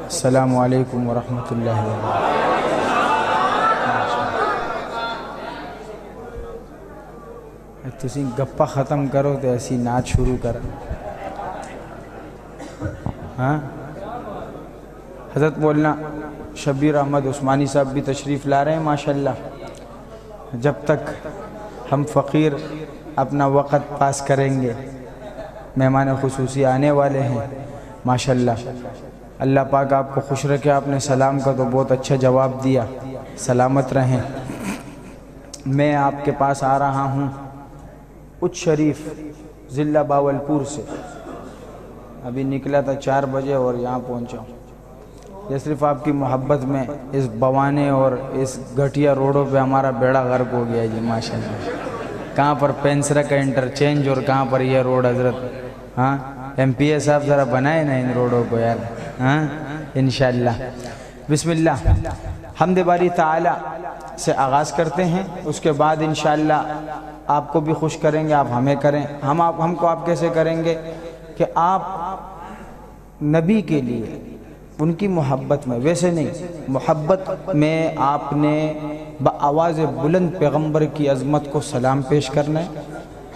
السلام علیکم ورحمۃ اللہ وبرکاتہ۔ تسی گپا ختم کرو تو ایسی نعت شروع کر۔ ہاں حضرت مولانا شبیر احمد عثمانی صاحب بھی تشریف لا رہے ہیں ماشاءاللہ۔ جب تک ہم فقیر اپنا وقت پاس کریں گے، مہمان خصوصی آنے والے ہیں ماشاءاللہ۔ اللہ پاک آپ کو خوش رکھے۔ آپ نے سلام کا تو بہت اچھا جواب دیا، سلامت رہیں۔ میں آپ کے پاس آ رہا ہوں اچ شریف ضلع باولپور سے، ابھی نکلا تھا 4 بجے اور یہاں پہنچا ہوں۔ یہ صرف آپ کی محبت میں اس بوانے اور اس گھٹیا روڈوں پہ ہمارا بیڑا غرق ہو گیا جی ماشاءاللہ۔ کہاں پر پینسرا کا انٹرچینج اور کہاں پر یہ روڈ حضرت۔ ہاں ایم پی اے صاحب ذرا بنائے نا ان روڈوں کو یار۔ ہاں انشاءاللہ بسم اللہ حمد باری تعالی سے آغاز کرتے ہیں، اس کے بعد انشاءاللہ آپ کو بھی خوش کریں گے، آپ ہمیں کریں، ہم کو آپ کیسے کریں گے کہ آپ نبی کے لیے ان کی محبت میں، ویسے نہیں، محبت میں آپ نے بآواز بلند پیغمبر کی عظمت کو سلام پیش کرنا ہے،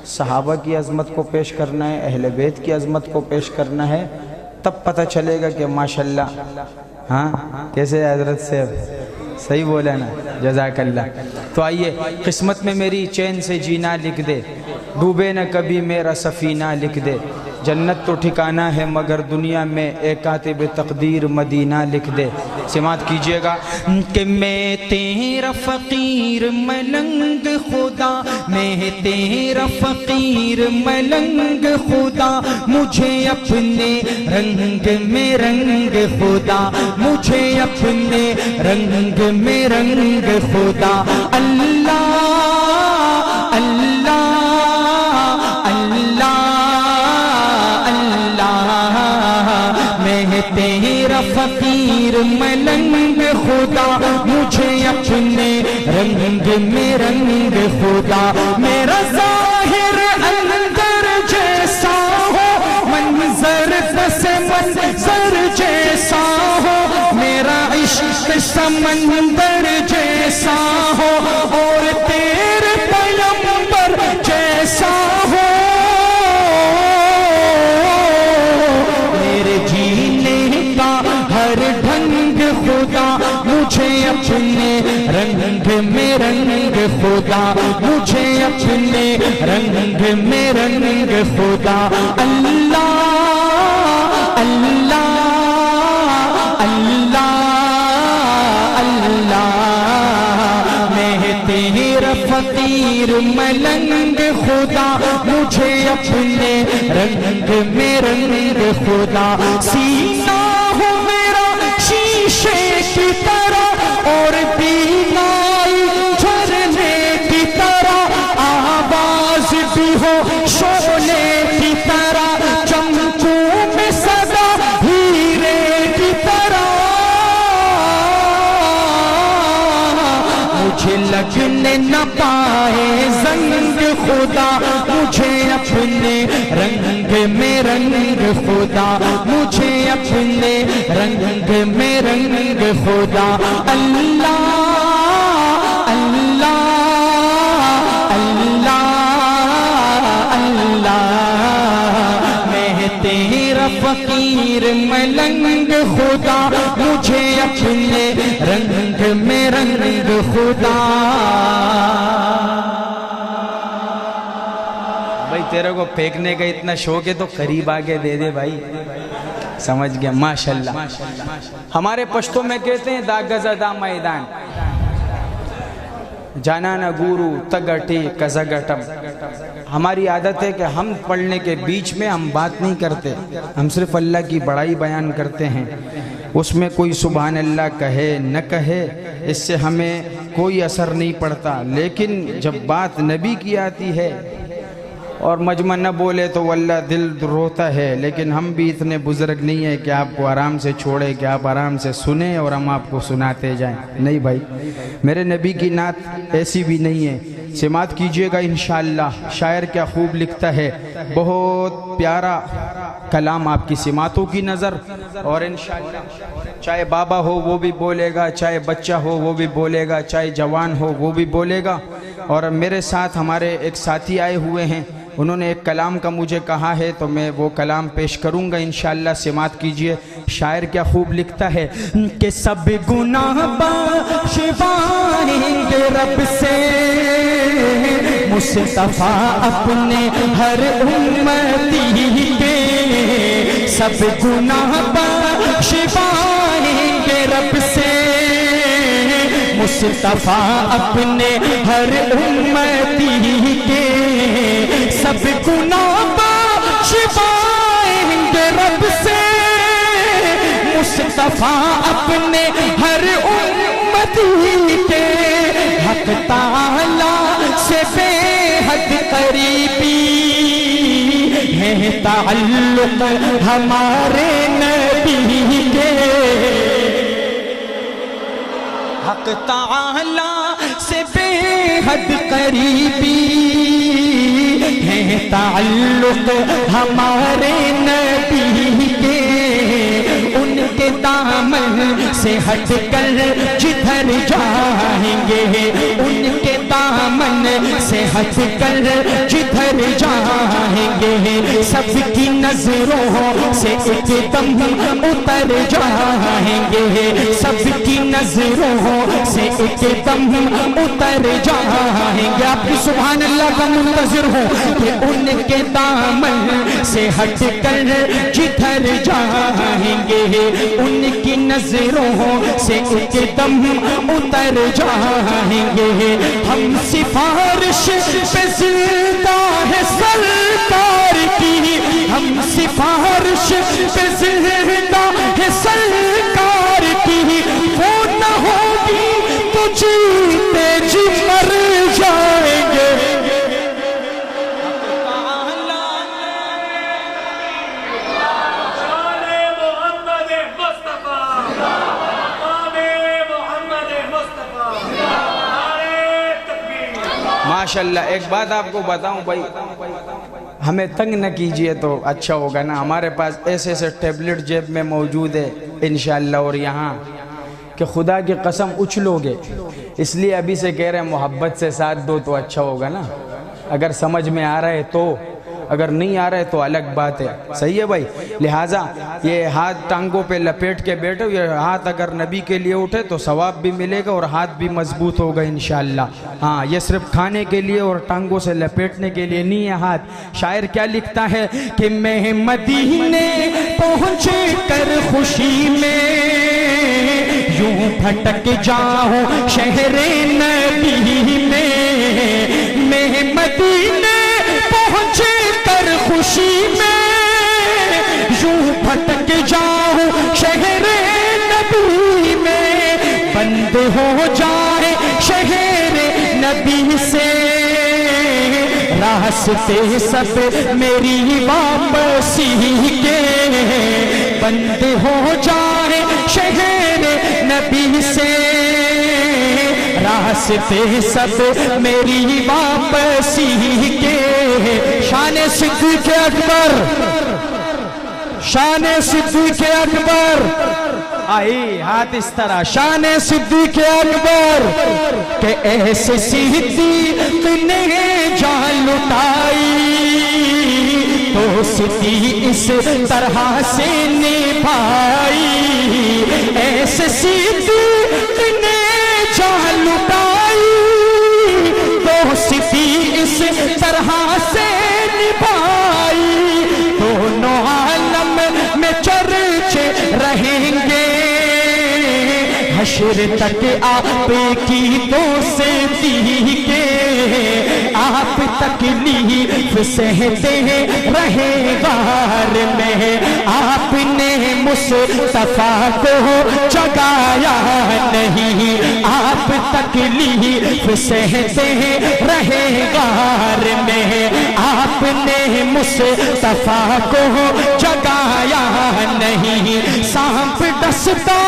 صحابہ کی عظمت کو پیش کرنا ہے، اہل بیت کی عظمت کو پیش کرنا ہے، تب پتہ چلے گا کہ ماشاءاللہ۔ ہاں کیسے حضرت سے صحیح بولا نا، جزاک اللہ۔ تو آئیے، قسمت میں میری چین سے جینا لکھ دے، ڈوبے نہ کبھی میرا سفینہ لکھ دے، جنت تو ٹھکانہ ہے مگر دنیا میں اے کاتب تقدیر مدینہ لکھ دے۔ سماعت کیجئے گا کہ میں تیرا فقیر ملنگ خدا، میں تیرا فقیر ملنگ خدا، مجھے اپنے رنگ میں رنگ خدا، مجھے اپنے رنگ میں رنگ خدا۔ اللہ اللہ اللہ تیرا فقیر ملنگ خدا، مجھے اپنے رنگ میں رنگ خدا۔ میرا ظاہر اندر جیسا ہو، منظر پس منظر جیسا ہو، میرا عشق سمندر جیسا ہو، اور تیرے پیغمبر جیسا ہو، خدا مجھے اپنے رنگ میں رنگ خدا، مجھے اپنے رنگ میں رنگ خدا۔ اللہ اللہ اللہ اللہ میں تیرا فقیر ملنگ خدا، مجھے اپنے رنگ میں رنگ خدا۔ سینہ ہو میرا شیشے کی طرح اور بینائی جھرنے کی طرح، آواز بھی ہو شعلے کی طرح، چمکوں میں صدا ہیرے کی طرح، مجھے لگنے نہ پائے زنگ خدا، مجھے اپنے رنگ میں رنگ خدا، مجھے اپنے رنگ میں رنگ خدا۔ اللہ اللہ اللہ اللہ میں تیرا فقیر ملنگ خدا، مجھے اپنے رنگ میں رنگ خدا۔ بھائی تیرے کو پھینکنے کا اتنا شوق ہے تو قریب آگے دے دے بھائی، سمجھ گیا ماشاءاللہ۔ ہمارے پشتوں میں کہتے ہیں دا گزدا میدان، جانا نہ گورو تگٹی کزگٹم۔ ہماری عادت ہے کہ ہم پڑھنے کے بیچ میں ہم بات نہیں کرتے، ہم صرف اللہ کی بڑائی بیان کرتے ہیں، اس میں کوئی سبحان اللہ کہے نہ کہے اس سے ہمیں کوئی اثر نہیں پڑتا، لیکن جب بات نبی کی آتی ہے اور مجمع نہ بولے تو واللہ دل روتا ہے، لیکن ہم بھی اتنے بزرگ نہیں ہیں کہ آپ کو آرام سے چھوڑے، کہ آپ آرام سے سنیں اور ہم آپ کو سناتے جائیں۔ نہیں بھائی، میرے نبی کی نعت ایسی بھی نہیں ہے سماعت کیجئے گا انشاءاللہ. شاعر کیا خوب لکھتا ہے، بہت پیارا کلام آپ کی سماعتوں کی نظر. اور انشاءاللہ چاہے بابا ہو وہ بھی بولے گا، چاہے بچہ ہو وہ بھی بولے گا، چاہے جوان ہو وہ بھی بولے گا. اور میرے ساتھ ہمارے ایک ساتھی آئے ہوئے ہیں، انہوں نے ایک کلام کا مجھے کہا ہے تو میں وہ کلام پیش کروں گا انشاءاللہ. سماعت کیجئے. شاعر کیا خوب لکھتا ہے کہ سب گناہ بخشوائیں گے رب سے مصطفیٰ اپنے ہر امتی کے. سب گناہ بخشوائیں گے رب سے مصطفیٰ اپنے ہر امتی کے. سب گناہ بخشوائیں گے رب سے مصطفیٰ اپنے ہر امتی کے. حق تعالی سے بے حد قریبی ہے تعلق ہمارے نبی کے. حق تعالی سے بے حد قریبی ہے تعلق ہمارے نبی کے. ان کے دامن سے ہٹ کر جدھر جائیں گے، ان کے دامن سے ہٹ کر جدھر جائیں گے، سب کی نظروں سے ایک دم اتر جائیں گے، سب کی نظروں سے ایک دم اتر جائیں گے. آپ کی سبحان اللہ کا منتظر ہوں کہ ان کے دامن سے ہٹ کر جدھر جائیں گے، ان کی نظروں سے ایک دم اتر جائیں گے. ہم سفارش پہ زندہ ہے سرکار کی، ہم سفارش پہ زندہ ہے سرکار کی. وہ نہ ہوگی تو جیتے جی مر جائیں گے. ماشاءاللہ. ایک بات آپ کو بتاؤں بھائی، ہمیں تنگ نہ کیجئے تو اچھا ہوگا نا. ہمارے پاس ایسے ایسے ٹیبلٹ جیب میں موجود ہے انشاءاللہ، اور یہاں کہ خدا کی قسم اچھلو گے، اس لیے ابھی سے کہہ رہے ہیں محبت سے ساتھ دو تو اچھا ہوگا نا. اگر سمجھ میں آ رہا ہے تو، اگر نہیں آ رہا ہے تو الگ بات ہے. صحیح ہے بھائی. لہٰذا یہ ہاتھ ٹانگوں پہ لپیٹ کے بیٹھو، یہ ہاتھ اگر نبی کے لیے اٹھے تو ثواب بھی ملے گا اور ہاتھ بھی مضبوط ہوگا انشاءاللہ. ہاں، یہ صرف کھانے کے لیے اور ٹانگوں سے لپیٹنے کے لیے نہیں ہے ہاتھ. شاعر کیا لکھتا ہے کہ میں مدینے پہنچ کر خوشی میں یوں بھٹک جاؤں شہر نبی میں. میں مدینے پہنچ کر خوشی میں یوں بھٹک جاؤں شہر نبی میں. بند ہو جائے شہر نبی سے راستے سب میری واپسی کے. بند ہو جائے شہر نبی سے راستے سب میری واپسی کے. شان صدیق اکبر، شان صدیق اکبر. آئی ہاتھ اس طرح. شان صدیق اکبر کہ ایسے صدیق نے جان لٹائی تو صدیق اس طرح سے نبھائی. ایسے صدیق نے جان لٹائی تو صدیق اس طرح سے نبھائی. دونوں عالم میں چرچے رہیں گے حشر تک آپ کی دوستی کے. آپ تکلیف سہتے رہے غار میں، آپ نے مصطفیٰ کو جگایا نہیں. آپ تکلیف سہتے رہے غار میں، آپ نے مصطفیٰ کو جگایا نہیں. سانپ ڈستا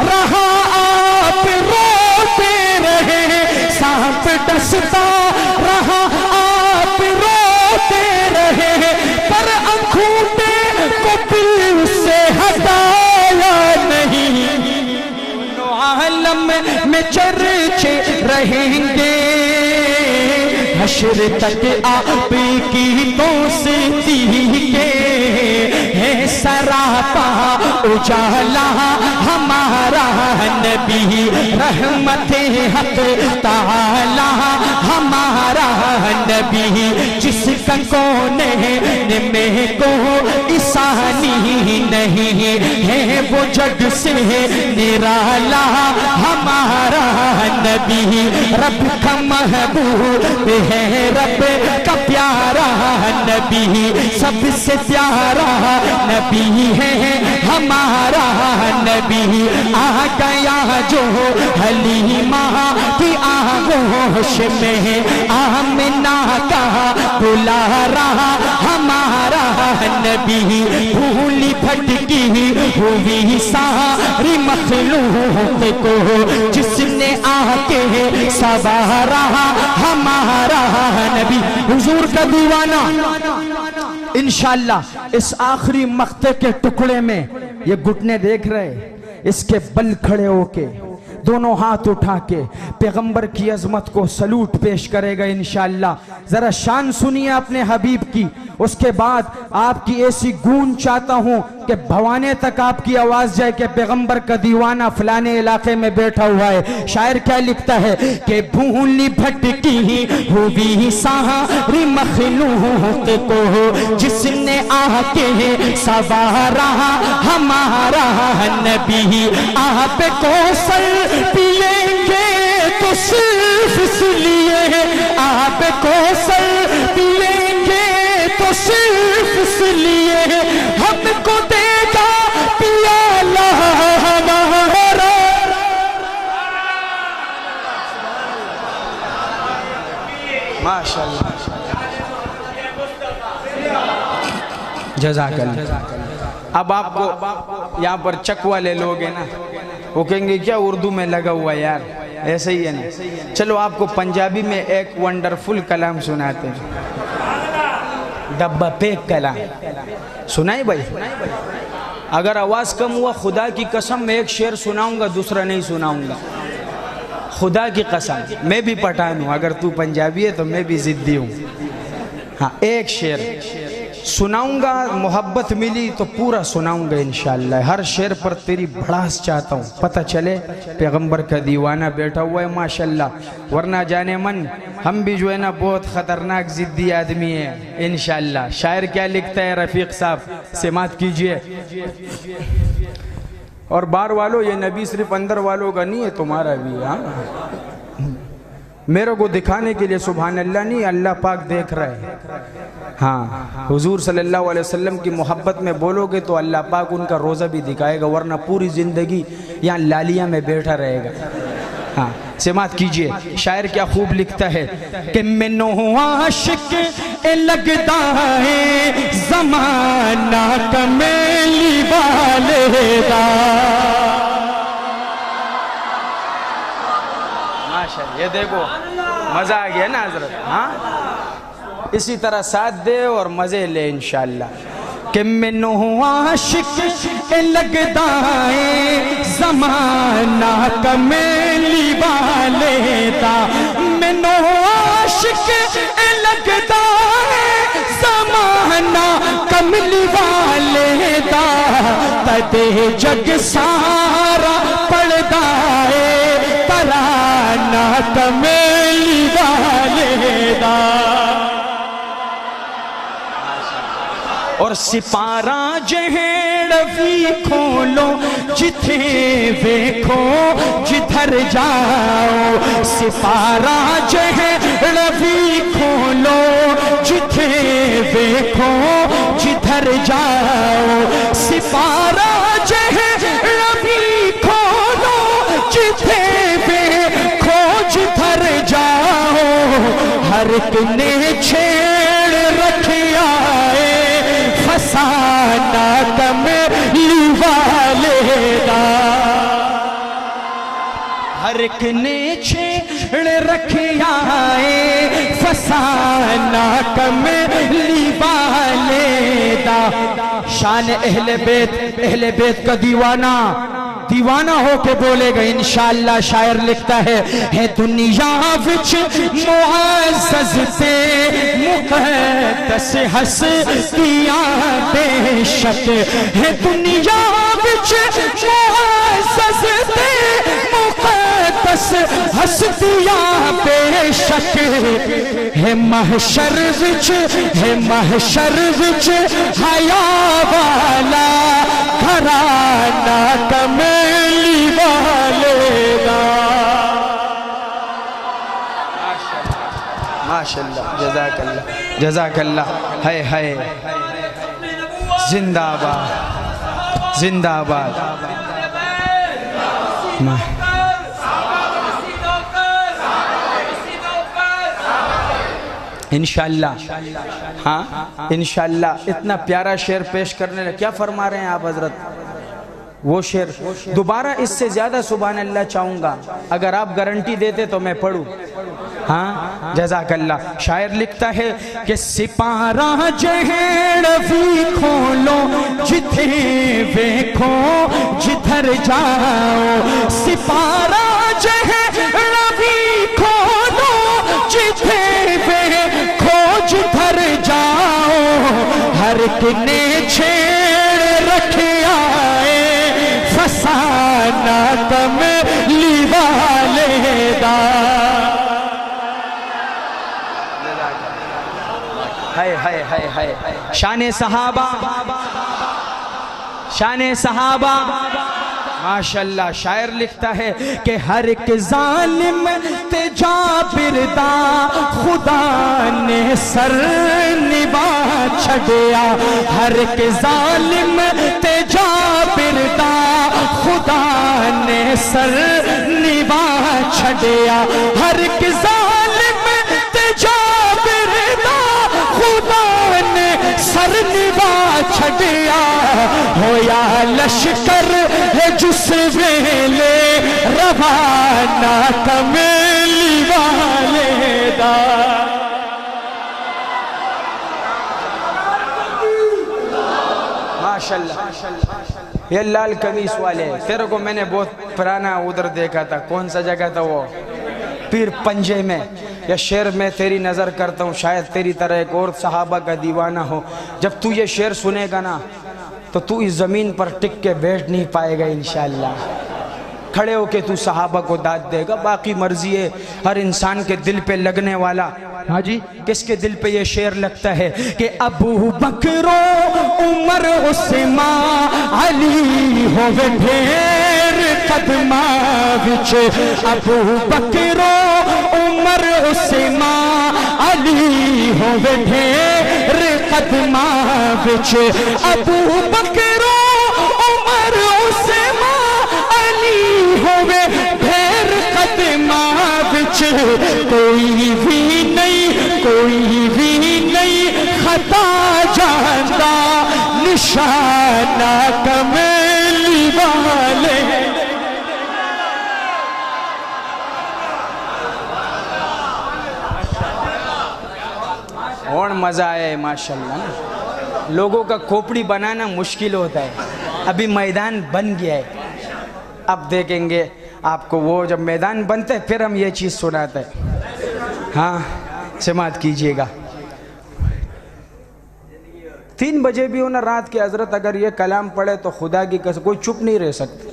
رہا آپ روتے رہے، سانپ ڈستا رہا آپ روتے رہے پر انگوٹھے کو دل سے ہٹایا نہیں عالم میں چرچے رہیں گے حشر تک آپ کی دوستی کے ہے سراپا اجالا ہمارا نبی رحمت حق تعالی ہمارا نبی جس کا کونے میں کوئی ثانی نہیں ہے وہ جگ سے نرالا ہمارا نبی رب کا محبوب ہے رب کا پیارا نبی سب سے پیارا نبی ہے ہمارا نبی آ گیا جو حلیمہ کی آغوش میں آمنہ کا بلا رہا ہمارا نبی بھولی بھٹکی ہوئی ساری مخلوق کو جس نے آ کے سوارا ہمارا نبی حضور کا دیوانہ انشاءاللہ اس آخری مقطع کے ٹکڑے میں یہ گھٹنے دیکھ رہے اس کے بل کھڑے ہو کے دونوں ہاتھ اٹھا کے پیغمبر کی عظمت کو سلوٹ پیش کرے گا انشاءاللہ ذرا شان سنیے اپنے حبیب کی اس کے بعد آپ کی ایسی گونج چاہتا ہوں کہ بھوانے تک آپ کی آواز جائے کہ پیغمبر کا دیوانہ فلانے علاقے میں بیٹھا ہوا ہے شاعر کیا لکھتا ہے کہ بھولی بھٹکی ہوئی ساری مخلوق کو جس نے آ کے سوارا ہمارا نبی آپ کو سر پیئیں گے تو صرف اس لیے آپ کو سر پیئیں گے تو صرف اس لیے ہم کو دے گا پیالہ ہمارا ماشاءاللہ جزاک اللہ اب آپ کو یہاں پر چک والے لوگ ہیں نا وہ کہیں گے کیا اردو میں لگا ہوا یار ایسے ہی ہے نا چلو آپ کو پنجابی میں ایک ونڈرفل کلام سناتے ہیں ڈبہ پیک کلام سنائیں بھائی اگر آواز کم ہوا خدا کی قسم میں ایک شعر سناؤں گا دوسرا نہیں سناؤں گا خدا کی قسم میں بھی پٹھان ہوں اگر تو پنجابی ہے تو میں بھی ضدی ہوں ہاں ایک شعر سناؤں گا محبت ملی تو پورا سناؤں گا انشاءاللہ ہر شعر پر تیری بڑھاس چاہتا ہوں پتہ چلے پیغمبر کا دیوانہ بیٹھا ہوا ہے ماشاءاللہ ورنہ جانے من ہم بھی جو ہے نا بہت خطرناک ضدی آدمی ہے انشاءاللہ شاعر کیا لکھتا ہے رفیق صاحب سماعت کیجئے اور بار والوں یہ نبی صرف اندر والوں کا نہیں ہے تمہارا بھی ہاں میرے کو دکھانے کے لیے سبحان اللہ نہیں اللہ پاک دیکھ رہے ہیں ہاں حضور صلی اللہ علیہ وسلم کی محبت میں بولو گے تو اللہ پاک ان کا روزہ بھی دکھائے گا ورنہ پوری زندگی یہاں لالیہ میں بیٹھا رہے گا ہاں سماعت کیجئے شاعر کیا خوب لکھتا ہے کہ مینوں عاشق لگدا ہے زمانہ کمیلی والے دا یہ دیکھو مزہ آ گیا نا حضرت ہاں اسی طرح ساتھ دے اور مزے لے انشاءاللہ کہ مینوں عاشق لگدا ہے زمانہ کمیلی والے دا مینوں عاشق لگدا ہے زمانہ کملی والے دا تدے جگ سارا پڑدا ہے ترانہ کمیلی والے دا اور سپارہ جہڑ بھی کھولو جتھے ویکھو جدھر جاؤ سپارہ جہڑ بھی کھولو جتھے ویکھو جدھر جاؤ سپارہ جہڑ بھی کھولو جتھے ویکھو جدھر جاؤ ہر ایک نے چھیڑ رکھیا ہے فسانہ کمیلی والے دا ہر ایک نے چھیڑ رکھیائے فسانہ کملی والے دا شان اہل بیت کا دیوانہ ہو کے بولے گا انشاءاللہ. شاعر لکھتا ہے دنیا وچ معزز تے مقدس ہستیاں بے شک ہے دنیا وچ معزز تے مقدس ہستیاں بے شک ہے محشر وچ حیا والا گھرانہ کملی والے دا. ماشاءاللہ جزاک اللہ ہے زندہ آباد انشاءاللہ. ہاں انشاءاللہ. اتنا پیارا شعر پیش کرنے لگے. کیا فرما رہے ہیں آپ حضرت؟ وہ شعر دوبارہ اس سے زیادہ سبحان اللہ چاہوں گا. اگر آپ گارنٹی دیتے تو میں پڑھوں. ہاں جزاک اللہ. شاعر لکھتا ہے کہ سپارہ جہڑ بھی کھولو جتھے ویکھو جدھر جاؤ. سپارہ جہڑ بھی کھولو جتھے ویکھو جدھر جاؤ. ہر کنے چھیڑ رکھیا فسانہ کملی والے دا. شان صحابہ ماشاءاللہ. شاعر لکھتا ہے کہ ہر ایک ظالم تے جابر دا خدا نے سر نبا چھڑیا. ہر ایک ظالم تے جابر دا خدا نے سر نبا چھڑیا. ہر ایک ظالم تے جابر دا خدا نے سر نبا چھڑیا. ہویا لشکر ہے جس ویلے روانہ کملی والے دا. ماشاءاللہ. یہ لال قمیص والے تیرے کو میں نے بہت پرانا ادھر دیکھا تھا. کون سا جگہ تھا وہ؟ پیر پنجے میں. یا شعر میں تیری نظر کرتا ہوں شاید تیری طرح ایک اور صحابہ کا دیوانہ ہو. جب تو یہ شعر سنے گا نا تو تو اس زمین پر ٹک کے بیٹھ نہیں پائے گا انشاءاللہ. کھڑے ہو کے تو صحابہ کو داد دے گا. باقی مرضی ہے ہر انسان کے دل پہ لگنے والا. ہاں جی کس کے دل پہ یہ شعر لگتا ہے کہ ابو بکر عمر عثمان علی ہوئے ڈھیر قدماں وچ. ابو بکر عمر عثمان علی ہوئے ڈھیر قدماں وچ. ابو بکر عمر عثمان علی ہوئے ڈھیر قدماں وچ. کوئی بھی نہیں خطا جاندا نشانہ کملی والے. اور مزہ آئے ماشاءاللہ. لوگوں کا کھوپڑی بنانا مشکل ہوتا ہے. ابھی میدان بن گیا ہے. اب دیکھیں گے آپ کو وہ جب میدان بنتے پھر ہم یہ چیز سناتے ہیں. ہاں سماعت کیجئے گا. 3 بجے بھی ہونا رات کے حضرت اگر یہ کلام پڑھے تو خدا کی قسم کوئی چپ نہیں رہ سکتا.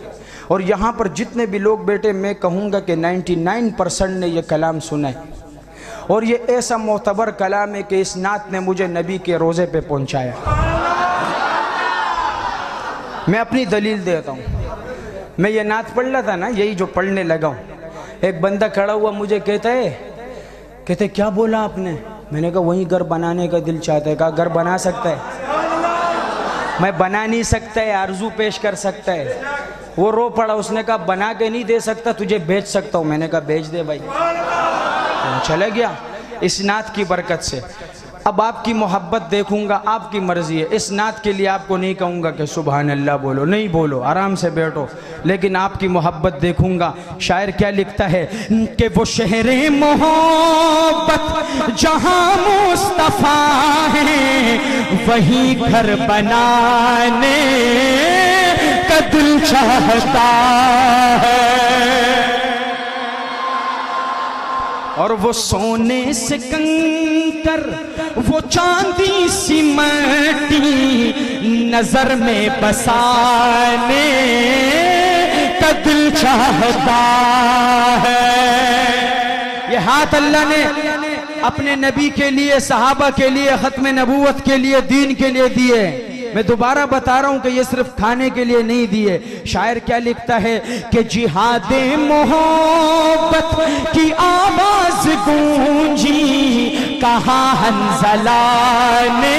اور یہاں پر جتنے بھی لوگ بیٹھے میں کہوں گا کہ 99% نے یہ کلام سنا ہے. اور یہ ایسا معتبر کلام ہے کہ اس نعت نے مجھے نبی کے روزے پہ پہنچایا. میں اپنی دلیل دیتا ہوں. میں یہ نعت پڑھ رہا تھا نا یہی جو پڑھنے لگا ہوں. ایک بندہ کھڑا ہوا مجھے کہتے کیا بولا آپ نے؟ میں نے کہا وہیں گھر بنانے کا دل چاہتا ہے. کہا گھر بنا سکتا ہے؟ میں بنا نہیں سکتا ہے آرزو پیش کر سکتا ہے. وہ رو پڑا. اس نے کہا بنا کے نہیں دے سکتا تجھے بیچ سکتا ہوں. میں نے کہا بیچ دے بھائی. چلے گیا اس نعت کی برکت سے. اب آپ کی محبت دیکھوں گا، آپ کی مرضی ہے، اس نعت کے لیے آپ کو نہیں کہوں گا کہ سبحان اللہ بولو، نہیں بولو، آرام سے بیٹھو، لیکن آپ کی محبت دیکھوں گا۔ شاعر کیا لکھتا ہے کہ وہ شہر محبت جہاں مصطفیٰ ہے وہیں گھر بنانے کا دل چاہتا ہے، اور وہ سونے سے کنکر وہ چاندی سی مٹی نظر میں بسانے کا دل چاہتا ہے۔ یہ ہاتھ اللہ نے اپنے نبی کے لیے، صحابہ کے لیے، ختم نبوت کے لیے، دین کے لیے دیے۔ میں دوبارہ بتا رہا ہوں کہ یہ صرف کھانے کے لیے نہیں دیے۔ شاعر کیا لکھتا ہے کہ جہاد محبت کی آواز گونجی، کہاں حنظلہ نے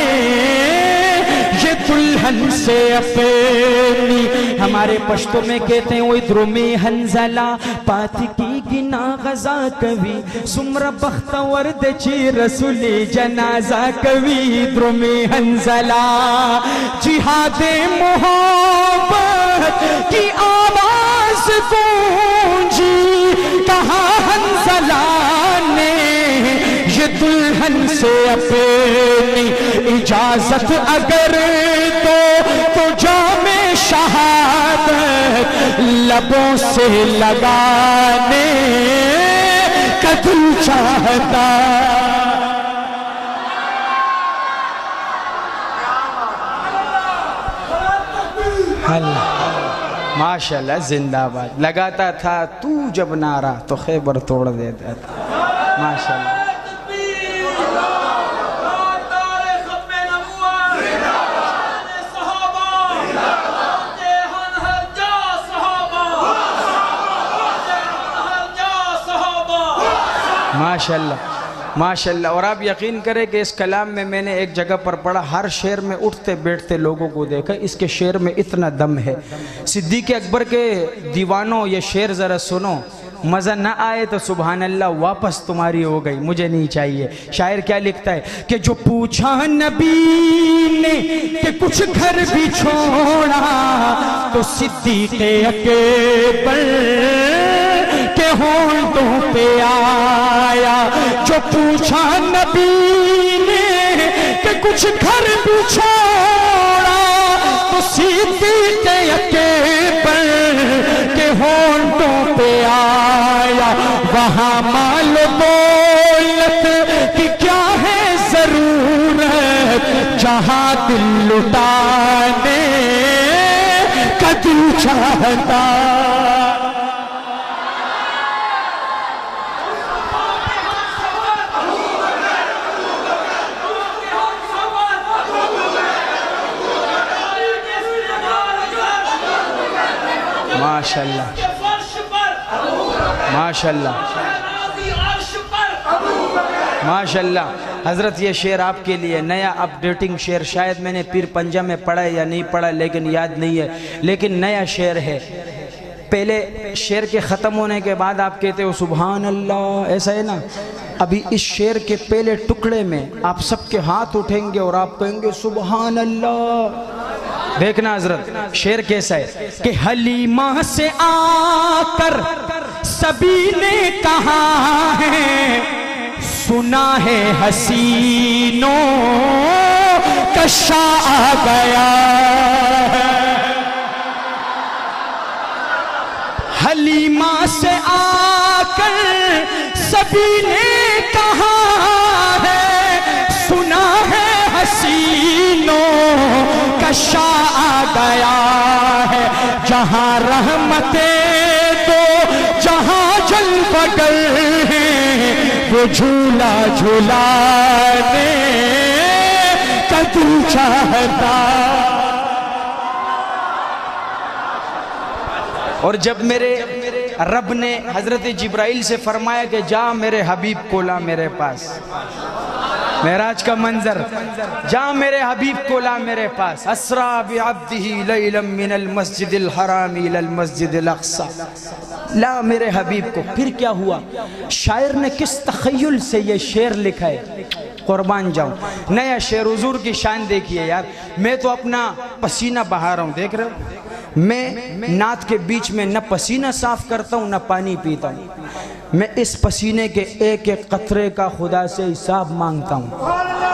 یہ دلہن سے اپنی، ہمارے پشتو میں کہتے ہیں وہ ادرمی حنظلہ پاتی کی گنا غزہ کبھی سمر بختور دچی رسول جنازہ کبھی ادرمی حنظلہ۔ جہاد محبت کی آواز گونجی، کہاں حنظلہ نے یہ دلہن سے اپنی اجازت اگر تو جام شہادت لبوں سے لگانے کا دل چاہتا۔ ماشاءاللہ، زندہ باد۔ لگاتا تھا تو جب نعرہ تو خیبر توڑ دیتا تھا۔ ماشاءاللہ۔ ماشاءاللہ ماشاءاللہ۔ اور آپ یقین کریں کہ اس کلام میں نے ایک جگہ پر پڑھا، ہر شعر میں اٹھتے بیٹھتے لوگوں کو دیکھا، اس کے شعر میں اتنا دم ہے۔ صدیق اکبر کے دیوانوں یہ شعر ذرا سنو، مزہ نہ آئے تو سبحان اللہ واپس تمہاری ہو گئی، مجھے نہیں چاہیے۔ شاعر کیا لکھتا ہے کہ جو پوچھا نبی نے کہ کچھ گھر بھی چھوڑا تو صدیق اکبر کے ہونٹوں پہ آیا۔ جو پوچھا نبی نے کہ کچھ گھر بھی چھوڑا تو صدیق اکبر کے ہونٹوں پہ آیا۔ وہاں مال دولت کی کیا ہے ضرورت، جہاں دل لٹانے کا دل چاہتا۔ ماشاءاللہ ماشاءاللہ ماشاءاللہ۔ حضرت یہ شعر آپ کے لیے نیا اپڈیٹنگ شعر، شاید میں نے پیر پنجہ میں پڑھا یا نہیں پڑھا لیکن یاد نہیں ہے، لیکن نیا شعر ہے۔ پہلے شعر کے ختم ہونے کے بعد آپ کہتے ہو سبحان اللہ، ایسا ہے نا؟ ابھی اس شعر کے پہلے ٹکڑے میں آپ سب کے ہاتھ اٹھیں گے اور آپ کہیں گے سبحان اللہ۔ دیکھنا حضرت شعر کیسا ہے کہ حلیمہ سے آ کر سبھی نے کہا ہے، سنا ہے حسینوں کا شاہ آ گیا ہے۔ حلیمہ سے آ کر سبھی نے کہا ہے، سنا ہے حسینوں کا شاہ آ گیا ہے۔ جہاں رحمتیں تو جہاں جلوہ گر ہیں، وہ جھولا جھولانے کا دل چاہتا۔ اور جب میرے رب نے حضرت جبرائیل سے فرمایا کہ جا میرے حبیب کو لا میرے پاس، معراج کا منظر، جا میرے حبیب کو لا میرے پاس، اسرا بعبدہ لیلا من المسجد الحرام الى المسجد الاقصی، لا میرے حبیب کو۔ پھر کیا ہوا؟ شاعر نے کس تخیل سے یہ شعر لکھا ہے، قربان جاؤں. نیا شعر حضور کی شان دیکھیے یار. میں تو اپنا پسینہ بہا رہا ہوں, دیکھ رہے ہو, میں نعت کے بیچ میں نہ پسینہ صاف کرتا ہوں نہ پانی پیتا ہوں. میں اس پسینے کے ایک ایک قطرے کا خدا سے حساب مانگتا ہوں.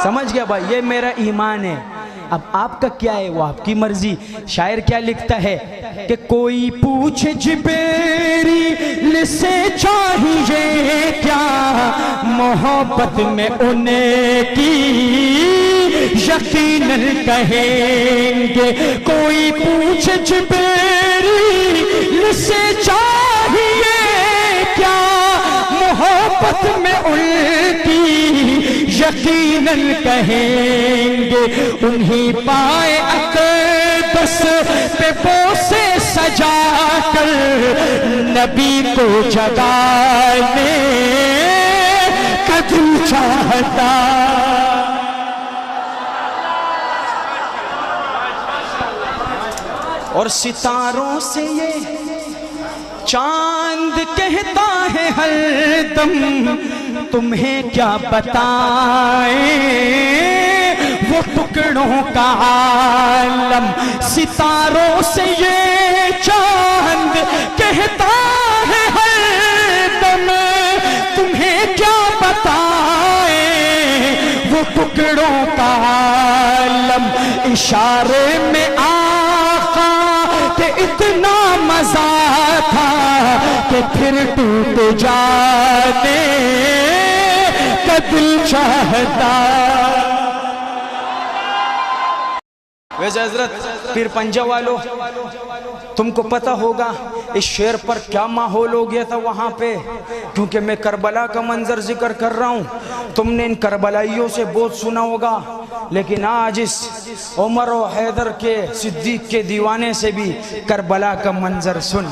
سمجھ گیا بھائی, یہ میرا ایمان ہے. اب آپ کا کیا ہے وہ آپ کی مرضی. شاعر کیا لکھتا ہے کہ کوئی پوچھے جبریل سے چاہیے کیا محبت میں انہیں کی یقیناً کہیں گے. کوئی پوچھے جبریل سے چاہیے کیا محبت میں ان کی یقیناً کہیں گے. انہی پائے اقدس پہ بوسے سجا کر نبی کو جگانے کا دل چاہتا. اور ستاروں سے یہ چاند کہتا ہے ہر دم تمہیں کیا بتائیں وہ ٹکڑوں کا عالم. ستاروں سے یہ چاند کہتا ہے ہر دم تمہیں کیا بتائیں وہ ٹکڑوں کا عالم. اشارے میں آقا کہ اتنا مزہ تھا کہ پھر ٹوٹ جانے کا دل چاہتا. ویسے حضرت پیر پنجہ والو, تم کو پتہ ہوگا اس شعر پر کیا ماحول ہو گیا تھا وہاں پہ, کیونکہ میں کربلا کا منظر ذکر کر رہا ہوں. تم نے ان کربلائیوں سے بہت سنا ہوگا, لیکن آج اس عمر و حیدر کے صدیق کے دیوانے سے بھی کربلا کا منظر سن.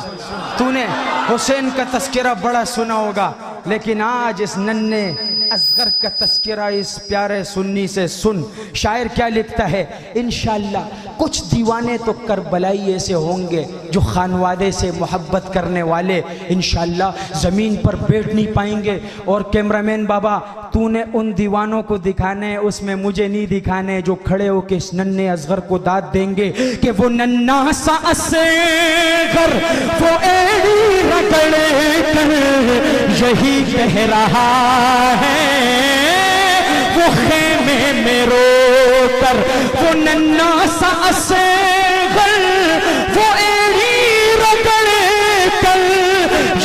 تو نے حسین کا تذکرہ بڑا سنا ہوگا, لیکن آج اس ننھے اصغر کا تذکرہ اس پیارے سنی سے سن. شاعر کیا لکھتا ہے, انشاءاللہ کچھ دیوانے تو کربلائی ایسے ہوں گے جو خانوادے سے محبت کرنے والے انشاءاللہ زمین پر بیٹھ نہیں پائیں گے. اور کیمرامین بابا, تو نے ان دیوانوں کو دکھانے, اس میں مجھے نہیں دکھانے جو کھڑے ہو کے اس ننھے اصغر کو داد دیں گے کہ وہ ننھا سا اصغر وہ ایڑی رگڑے کر یہی کہہ رہا ہے وہ خیمے میں رو کر. وہ ننھا سا اصغر وہ ایڑی رگڑے کر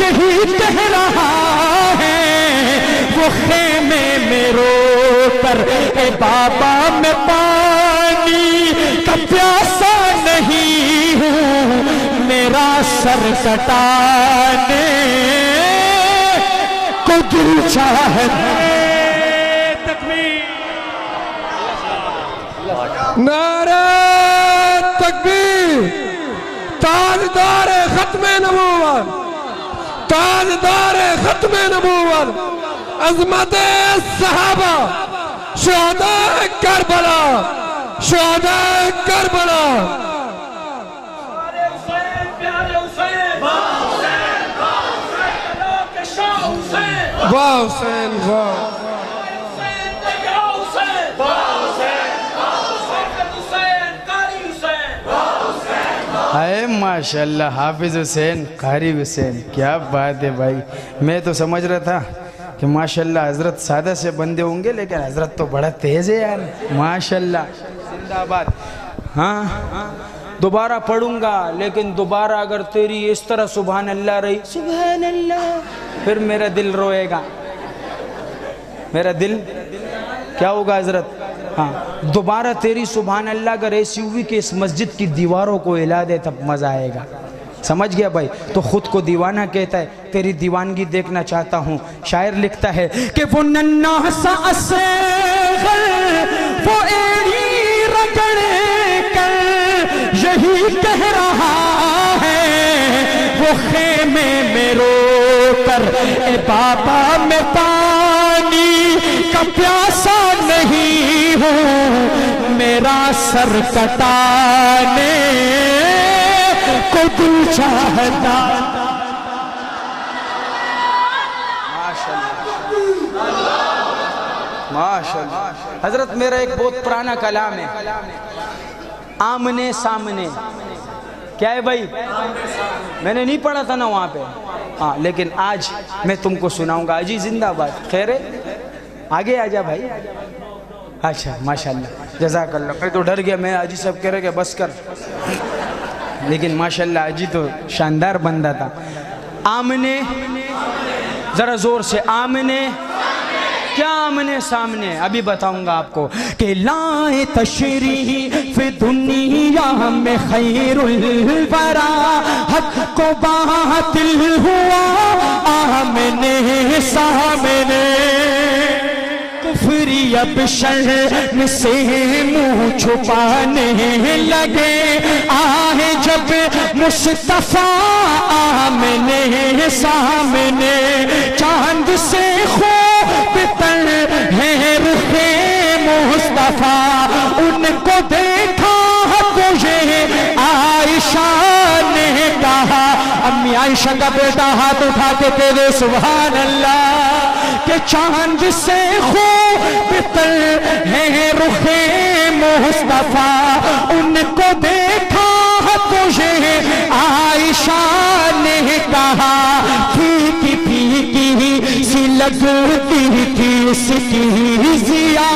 یہی کہہ رہا ہے وہ خیمے میں رو کر. اے بابا میں پانی کا پیاسا نہیں ہوں, میرا سر کٹانے کو دل چاہتا. نعرہ تکبیر. تاجدار ختم نبوت, تاجدار ختم نبوت, عظمت صحابہ, شہداء کربلا, شہداء کربلا. واہ حسین واہ. اے ماشاءاللہ حافظ حسین, قاری حسین, کیا بات ہے بھائی. میں تو سمجھ رہا تھا کہ ماشاءاللہ حضرت سادہ سے بندے ہوں گے, لیکن حضرت تو بڑا تیز ہے یار, ماشاءاللہ. زندہ باد. ہاں دوبارہ پڑھوں گا, لیکن دوبارہ اگر تیری اس طرح سبحان اللہ رہی, سبحان اللہ, پھر میرا دل روئے گا. میرا دل کیا ہوگا حضرت؟ ہاں دوبارہ تیری سبحان اللہ اگر ایسی ہوئی کہ اس مسجد کی دیواروں کو ہلا دے تب مزہ آئے گا. سمجھ گیا بھائی؟ تو خود کو دیوانہ کہتا ہے, تیری دیوانگی دیکھنا چاہتا ہوں. شاعر لکھتا ہے کہ وہ ننھا سا اصغر وہ ایڑی رگڑے کر یہی کہہ رہا ہے وہ خیمے میں رو کر. اے بابا میں پانی کا پیاسا نہیں ہوں, میرا سر کٹانے کو دل چاہتا. ماشاءاللہ حضرت میرا ایک بہت پرانا کلام ہے آمنے سامنے. کیا ہے بھائی؟ میں نے نہیں پڑھا تھا نا وہاں پہ, ہاں لیکن آج میں تم کو سناؤں گا. اجی زندہ آباد. خیر ہے, آگے آ جا بھائی. اچھا ماشاءاللہ جزاک اللہ. میں تو ڈر گیا, میں اجی صاحب کہہ رہے کہ بس کر, لیکن ماشاءاللہ اجی تو شاندار بندہ تھا. آمنے, ذرا زور سے, آمنے. کیا آمنے سامنے؟ ابھی بتاؤں گا آپ کو. کہ لائے تشریف دنیا میں خیر الورا, حق کو باطل ہوا آمنے سامنے. کفری اب شرم سے منہ چھپانے لگے, آئے جب مصطفیٰ آمنے سامنے. چاند سے خوب تر ہے رخ مصطفیٰ, ان کو دیکھا تو یہ عائشہ نے کہا. امی عائشہ کا بیٹا ہاتھ اٹھا کے کہے سبحان اللہ, کہ چاند سے خوب تر ہے رخ مصطفیٰ, ان کو دیکھا تو یہ عائشہ نے کہا. پھیکی پھیکی سی لگتی تھی اس کی ضیا,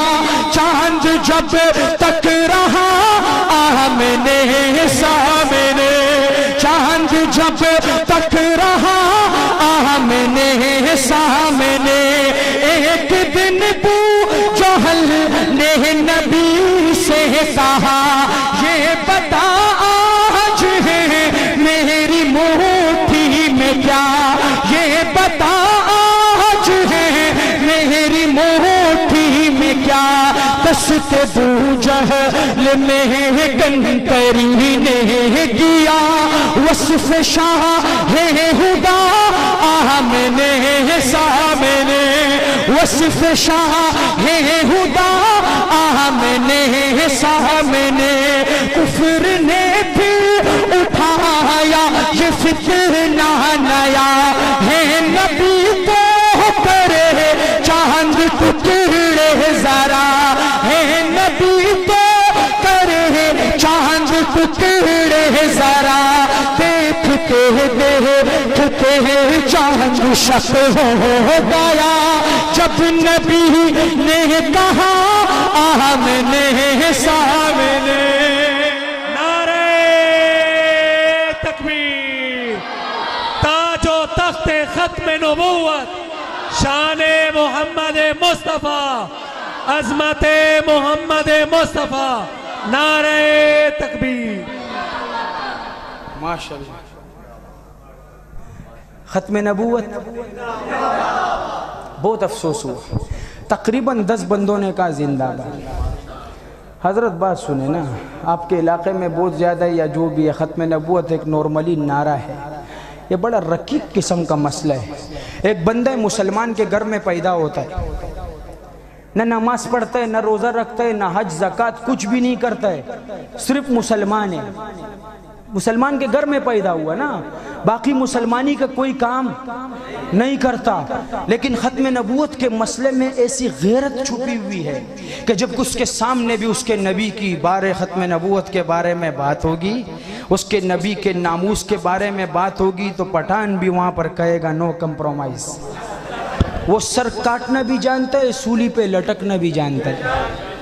چاند جب تک رہا آمنے سامنے. چاند جب تک رہا آمنے سامنے. ایک دن ابو جہل نے نبی سے کہا, یہ بتا آج ہے میری مٹھی میں کیا, یہ بتا آج ہے میری مٹھی میں کیا. دست ابو جہل میں کنکری نے کیا, وصف شاہ ہدا آمنے سامنے. وصف شاہ ہدا آمنے سامنے. کفر نے پھر اٹھایا یہ فتنہ نیا, ہے نبی تو کرے چاند ٹکڑے ذرا, ہے نبی تو کرے چاند ٹکڑے ذرا. دیکھتے دیکھتے چاند شک ہو گیا, جب نبی نے کہا آمنے سامنے. نعرہ تکبیر. تاج و تخت ختم نبوت, شان محمد مصطفیٰ, عظمت محمد مصطفیٰ. نعرہ تکبیر. ماشاءاللہ. ختم نبوت بہت افسوس ہوا, تقریباً 10 بندوں نے کہا زندہ باد. حضرت بات سنیں نا, آپ کے علاقے میں بہت زیادہ یا جو بھی ہے, ختم نبوت ایک نارملی نعرہ ہے, یہ بڑا رقیق قسم کا مسئلہ ہے. ایک بندہ مسلمان کے گھر میں پیدا ہوتا ہے, نہ نماز پڑھتا ہے, نہ روزہ رکھتا ہے, نہ حج زکوٰۃ کچھ بھی نہیں کرتا ہے, صرف مسلمان ہے. مسلمان کے گھر میں پیدا ہوا نا, باقی مسلمانی کا کوئی کام نہیں کرتا. لیکن ختم نبوت کے مسئلے میں ایسی غیرت چھپی ہوئی ہے کہ جب اس کے سامنے بھی اس کے نبی کی بارے ختم نبوت کے بارے میں بات ہوگی, اس کے نبی کے ناموس کے بارے میں بات ہوگی, تو پٹھان بھی وہاں پر کہے گا نو کمپرومائز. وہ سر کاٹنا بھی جانتا ہے, سولی پہ لٹکنا بھی جانتا ہے.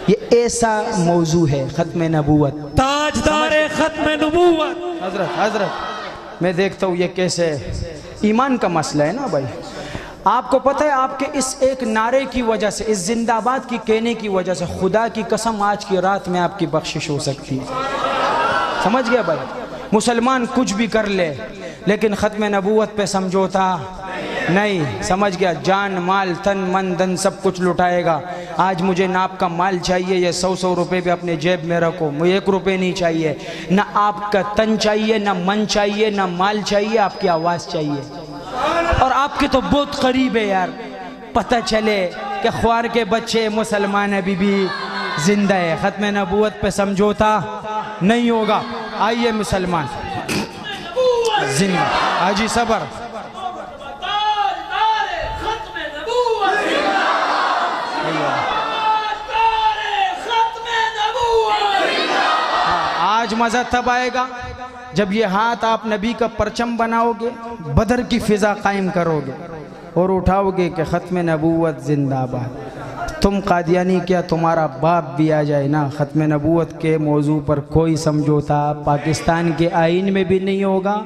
یہ ایسا موضوع ہے ختم نبوت. تاجدار ختم نبوت. حضرت میں دیکھتا ہوں یہ کیسے ایمان کا مسئلہ ہے نا بھائی. آپ کو پتہ ہے آپ کے اس ایک نعرے کی وجہ سے, اس زندہ باد کی کہنے کی وجہ سے, خدا کی قسم آج کی رات میں آپ کی بخشش ہو سکتی ہے. سمجھ گیا بھائی؟ مسلمان کچھ بھی کر لے لیکن ختم نبوت پہ سمجھوتا نہیں. سمجھ گیا؟ جان مال تن من دن سب کچھ لٹائے گا. آج مجھے نہ آپ کا مال چاہیے, یہ 100 روپے بھی اپنے جیب میں رکھو, مجھے 1 روپے نہیں چاہیے. نہ آپ کا تن چاہیے, نہ من چاہیے, نہ مال چاہیے, آپ کی آواز چاہیے. اور آپ کے تو بہت قریب ہے یار, پتہ چلے کہ خوار کے بچے مسلمان ابھی بھی زندہ ہے. ختم نبوت پہ سمجھوتا نہیں ہوگا. آئیے مسلمان زندہ. آجی صبر. آج مزہ تب آئے گا جب یہ ہاتھ آپ نبی کا پرچم بناؤ گے، بدر کی فضا قائم کرو گے اور اٹھاؤ گے کہ ختم نبوت زندہ باد۔ تم قادیانی کیا تمہارا باپ بھی آ جائے نا، ختم نبوت کے موضوع پر کوئی سمجھوتا پاکستان کے آئین میں بھی نہیں ہوگا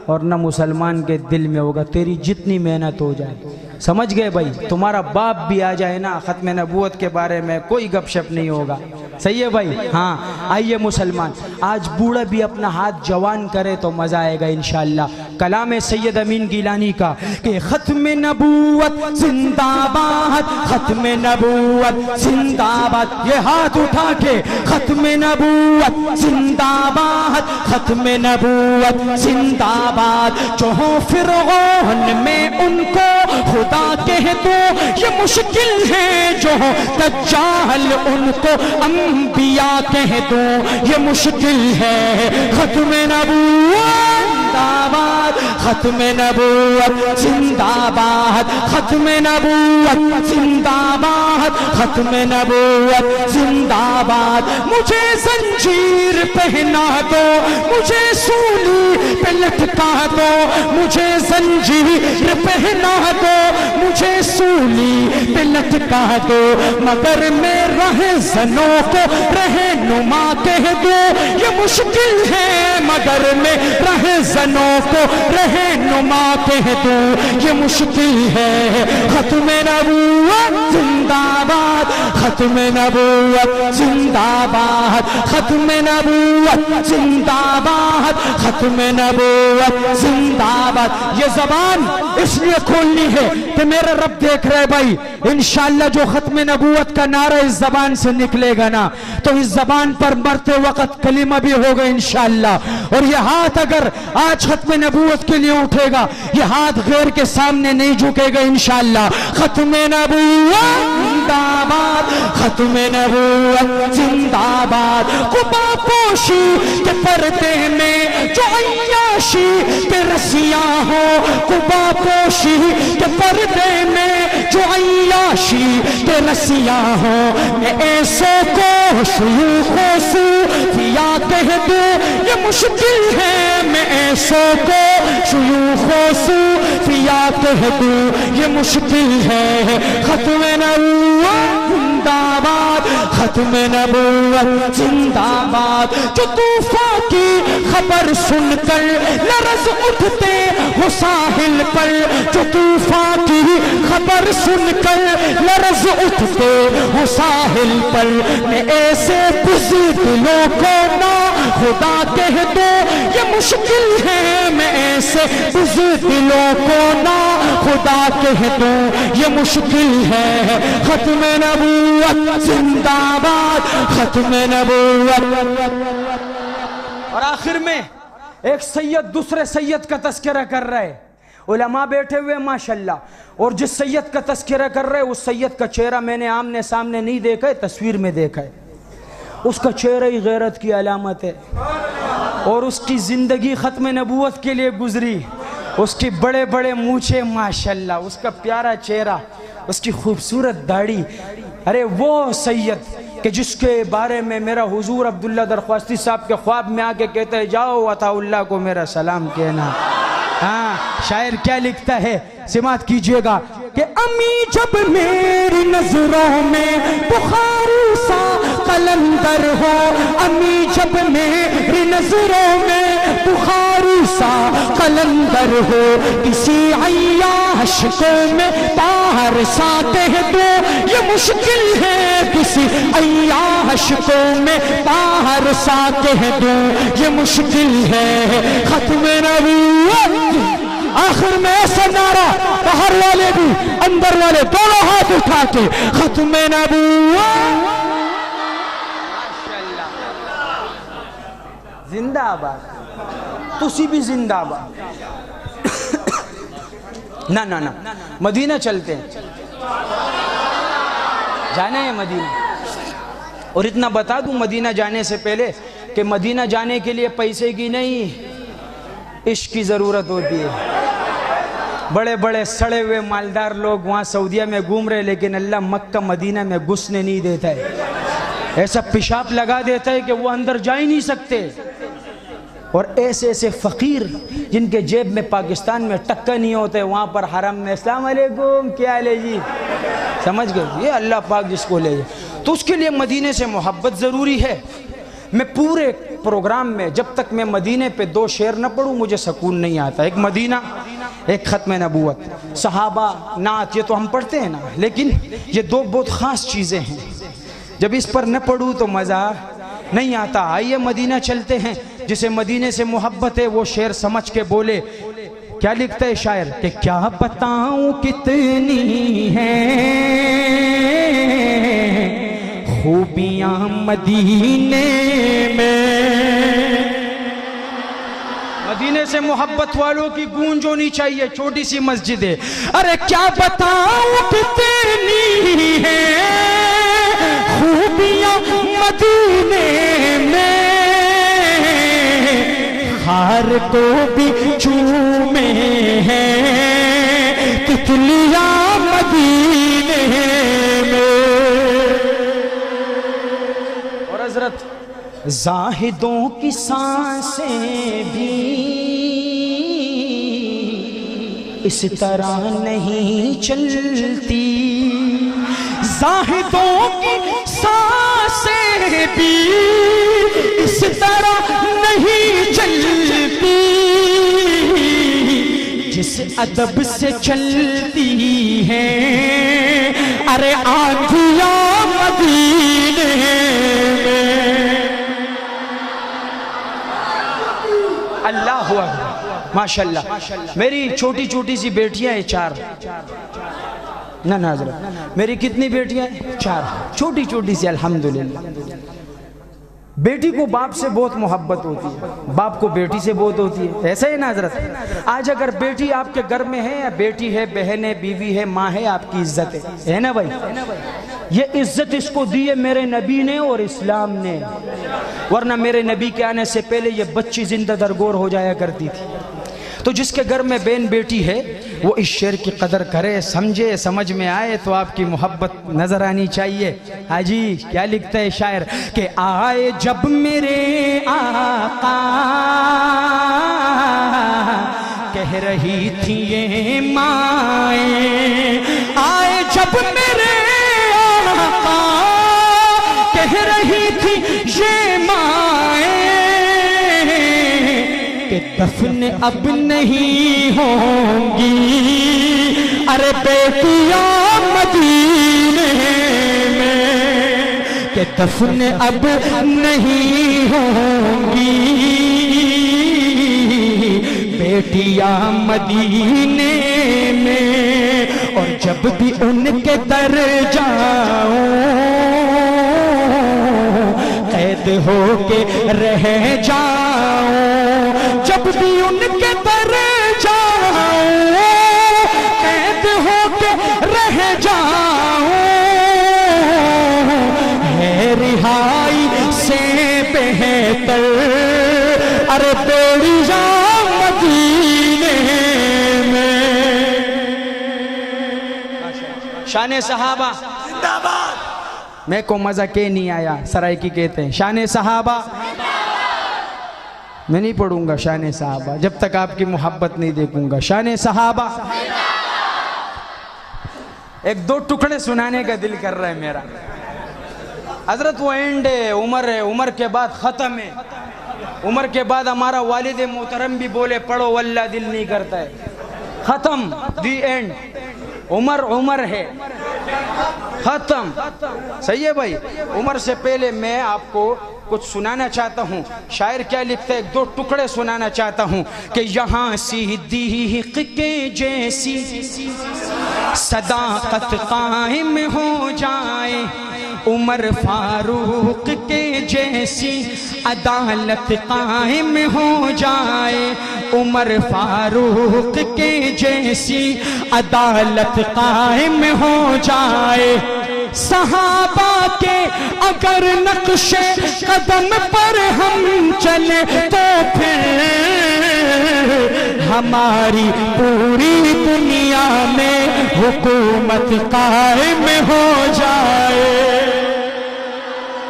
اور نہ مسلمان کے دل میں ہوگا، تیری جتنی محنت ہو جائے۔ سمجھ گئے بھائی؟ تمہارا باپ بھی آ جائے نا، ختم نبوت کے بارے میں کوئی گپ شپ نہیں ہوگا۔ صحیح ہے بھائی؟ ہاں آئیے مسلمان، آج بوڑھا بھی اپنا ہاتھ جوان کرے تو مزہ آئے گا انشاءاللہ۔ کلام سید امین گیلانی کا کہ ختم نبوت زندہ باد، ختم نبوت زندہ باد، یہ ہاتھ اٹھا کے ختم نبوت زندہ باد، ختم نبوت زندہ باد، جو ہوں فرعون میں ان کو خدا کہہ دو یہ مشکل ہے، جو ہوں دجال ان کو انبیاء کہہ دو یہ مشکل ہے۔ ختم نبوت زندہ باد، ختم نبوت زندہ باد، ختم نبوت زندہ باد، ختم نبوت زندہ باد۔ مجھے زنجیر پہنا دو، مجھے سولی پہ لٹکا دو، مجھے زنجیر پہنا دو، مجھے سولی پہ لٹکا دو، مگر میں رہزنوں کو رہنما کہہ دو یہ مشکل ہے، مگر میں رہزنوں کو رہنما کہہ دو یہ مشکل ہے۔ ختم نبوت زندہ باد، ختم نبوت زندہ باد، ختم نبوت زندہ باد، ختم نبوت زندہ باد۔ یہ زبان اس لیے کھولنی ہے کہ میرے رب دیکھ رہے بھائی، انشاءاللہ جو ختم نبوت کا نعرہ اس زبان سے نکلے گا نا تو اس زبان پر مرتے وقت کلمہ بھی ہوگا انشاءاللہ۔ اور یہ ہاتھ اگر آج ختم نبوت کے لیے اٹھے گا، یہ ہاتھ غیر کے سامنے نہیں جھکے گا انشاءاللہ۔ ختم نبوت زندہ باد، ختم نبوت زندہ باد۔ قبا پوشی کے پردے میں جو عیاشی کے رسیاں ہو، قبا پوشی کے پردے میں جو عیاشی کے رسیاں ہو، میں ایسے کو شیوخ و صوفیاء کہہ دوں یہ مشکل ہے، میں ایسے کو شیوخ و صوفیاء کہہ دوں یہ مشکل ہے۔ ختم نبوت زندہ باد، ختم نبوت زندہ باد۔ جو طوفان کی خبر سن کر لرز اٹھتے وہ ساحل پر، جو طوفان کی خبر سن کر لرز اٹھتے وہ ساحل پر، میں ایسے بزدلوں کو نا خدا کہہ دو یہ مشکل ہے، میں ایسے بزدلوں کو نا خدا کہہ دو یہ مشکل ہے۔ ختم نبوت زندہ باد، ختم نبوت۔ اور آخر میں ایک سید دوسرے سید کا تذکرہ کر رہے، علماء بیٹھے ہوئے ماشاءاللہ، اور جس سید کا تذکرہ کر رہے اس سید کا چہرہ میں نے آمنے سامنے نہیں دیکھا ہے، تصویر میں دیکھا ہے۔ اس کا چہرہ ہی غیرت کی علامت ہے، اور اس کی زندگی ختم نبوت کے لیے گزری، اس کی بڑے بڑے مونچھیں ماشاءاللہ، اس کا پیارا چہرہ، اس کی خوبصورت داڑھی۔ ارے وہ سید کہ جس کے بارے میں میرا حضور عبداللہ درخواستی صاحب کے خواب میں آ کے کہتا ہے جاؤ عطا اللہ کو میرا سلام کہنا۔ ہاں شاعر کیا لکھتا ہے، سماعت کیجئے گا کہ امی جب میری نظروں میں بخاری سا قلندر ہو، امی جب میری نظروں میں بخاری سا قلندر ہو، کسی عیاش کو میں باہر سا کہہ دو یہ مشکل ہے، کسی عیاش کو میں باہر سا کہہ دو یہ مشکل ہے۔ ختم نبوت آخر میں ایسا نعرہ، باہر والے بھی اندر والے دونوں ہاتھ اٹھا کے ختم نبوت زندہ آباد، تسی بھی زندہ آباد۔ نہ نہ نہ مدینہ چلتے ہیں، جانا ہے مدینہ۔ اور اتنا بتا دوں مدینہ جانے سے پہلے کہ مدینہ جانے کے لیے پیسے کی نہیں، عشق کی ضرورت ہوتی ہے۔ بڑے بڑے سڑے ہوئے مالدار لوگ وہاں سعودیہ میں گھوم رہے، لیکن اللہ مکہ مدینہ میں گھسنے نہیں دیتا ہے۔ ایسا پیشاب لگا دیتا ہے کہ وہ اندر جا ہی نہیں سکتے. اور ایسے ایسے فقیر جن کے جیب میں پاکستان میں ٹکا نہیں ہوتے، وہاں پر حرم میں السلام علیکم کیا لے جی، سمجھ گئے؟ یہ اللہ پاک جس کو لے جائے. تو اس کے لیے مدینے سے محبت ضروری ہے. میں پورے پروگرام میں جب تک میں مدینے پہ 2 شعر نہ پڑھوں مجھے سکون نہیں آتا. ایک مدینہ، ایک ختم نبوت. صحابہ، نعت، یہ تو ہم پڑھتے ہیں نا، لیکن یہ 2 بہت خاص چیزیں ہیں. جب اس پر نہ پڑھوں تو مزہ نہیں آتا. آئیے مدینہ چلتے ہیں. جسے مدینے سے محبت ہے وہ شعر سمجھ کے بولے. کیا لکھتا ہے شاعر کہ کیا بتاؤں کتنی ہیں خوبیاں مدینے میں. مدینے سے محبت والوں کی گونج ہونی چاہیے. چھوٹی سی مسجد ہے. ارے کیا بتاؤں کتنی ہیں خوبیاں مدینے میں، خار کو بھی چومے ہیں تتلیاں مدینے میں. اور حضرت زاہدوں کی سانسیں بھی اس طرح نہیں چلتی، زاہدوں کی سانسیں بھی اس طرح نہیں چلتی، جس ادب سے چلتی ہیں ارے آندھیاں مدینے میں. اللہ اکبر ماشاءاللہ. میری چھوٹی چھوٹی سی بیٹیاں ہیں 4. نہ حضرت میری کتنی بیٹیاں ہیں؟ 4. چھوٹی چھوٹی سی الحمدللہ. بیٹی کو باپ سے بہت محبت ہوتی ہے، باپ کو بیٹی سے بہت ہوتی ہے. ایسا ہی نا حضرت؟ آج اگر بیٹی آپ کے گھر میں ہے، یا بیٹی ہے، بہن ہے، بیوی ہے، ماں ہے، آپ کی عزت ہے نا بھائی؟ یہ عزت اس کو دی ہے میرے نبی نے اور اسلام نے، ورنہ میرے نبی کے آنے سے پہلے یہ بچی زندہ درگور ہو جایا کرتی تھی. تو جس کے گھر میں بہن بیٹی ہے وہ اس شعر کی قدر کرے، سمجھے، سمجھ میں آئے تو آپ کی محبت نظر آنی چاہیے. حاجی کیا لکھتا ہے شاعر کہ آئے جب میرے آقا کہہ رہی تھی یہ مائیں، آئے جب میرے آقا کہہ رہی تھی یہ مائیں کہ دفن اب نہیں ہوں گی ارے بیٹیاں مدینے میں، کہ دفن اب نہیں ہوں گی بیٹیاں مدینے میں. اور جب بھی ان کے در جاؤں قید ہو کے رہ جاؤں، جب بھی ان کے در جاؤں قید ہو کے رہ جاؤں، ہے رہائی سے بہتر ارے بیڑیاں مدینے میں. شان صحابہ میں کو مزہ کے نہیں آیا، سرائکی کہتے ہیں شان صحابہ. میں نہیں پڑھوں گا شان صحابہ جب تک آپ کی محبت نہیں دیکھوں گا. شان صحابہ 1-2 ٹکڑے سنانے کا دل کر رہا ہے میرا. حضرت وہ اینڈ ہے، عمر ہے، عمر کے بعد ختم ہے. عمر کے بعد ہمارا والد محترم بھی بولے پڑھو واللہ دل نہیں کرتا ہے. ختم، دی اینڈ. عمر عمر ہے، ختم. صحیح ہے بھائی؟ عمر سے پہلے میں آپ کو کچھ سنانا چاہتا ہوں. شاعر کیا لکھتا ہے؟ 1-2 ٹکڑے سنانا چاہتا ہوں کہ یہاں صدیق کے جیسی صداقت قائم ہو جائے، عمر فاروق کے جیسی عدالت قائم ہو جائے، عمر فاروق کے جیسی عدالت قائم ہو جائے. صحابہ کے اگر نقش قدم پر ہم چلے تو پھر ہماری پوری دنیا میں حکومت قائم ہو جائے.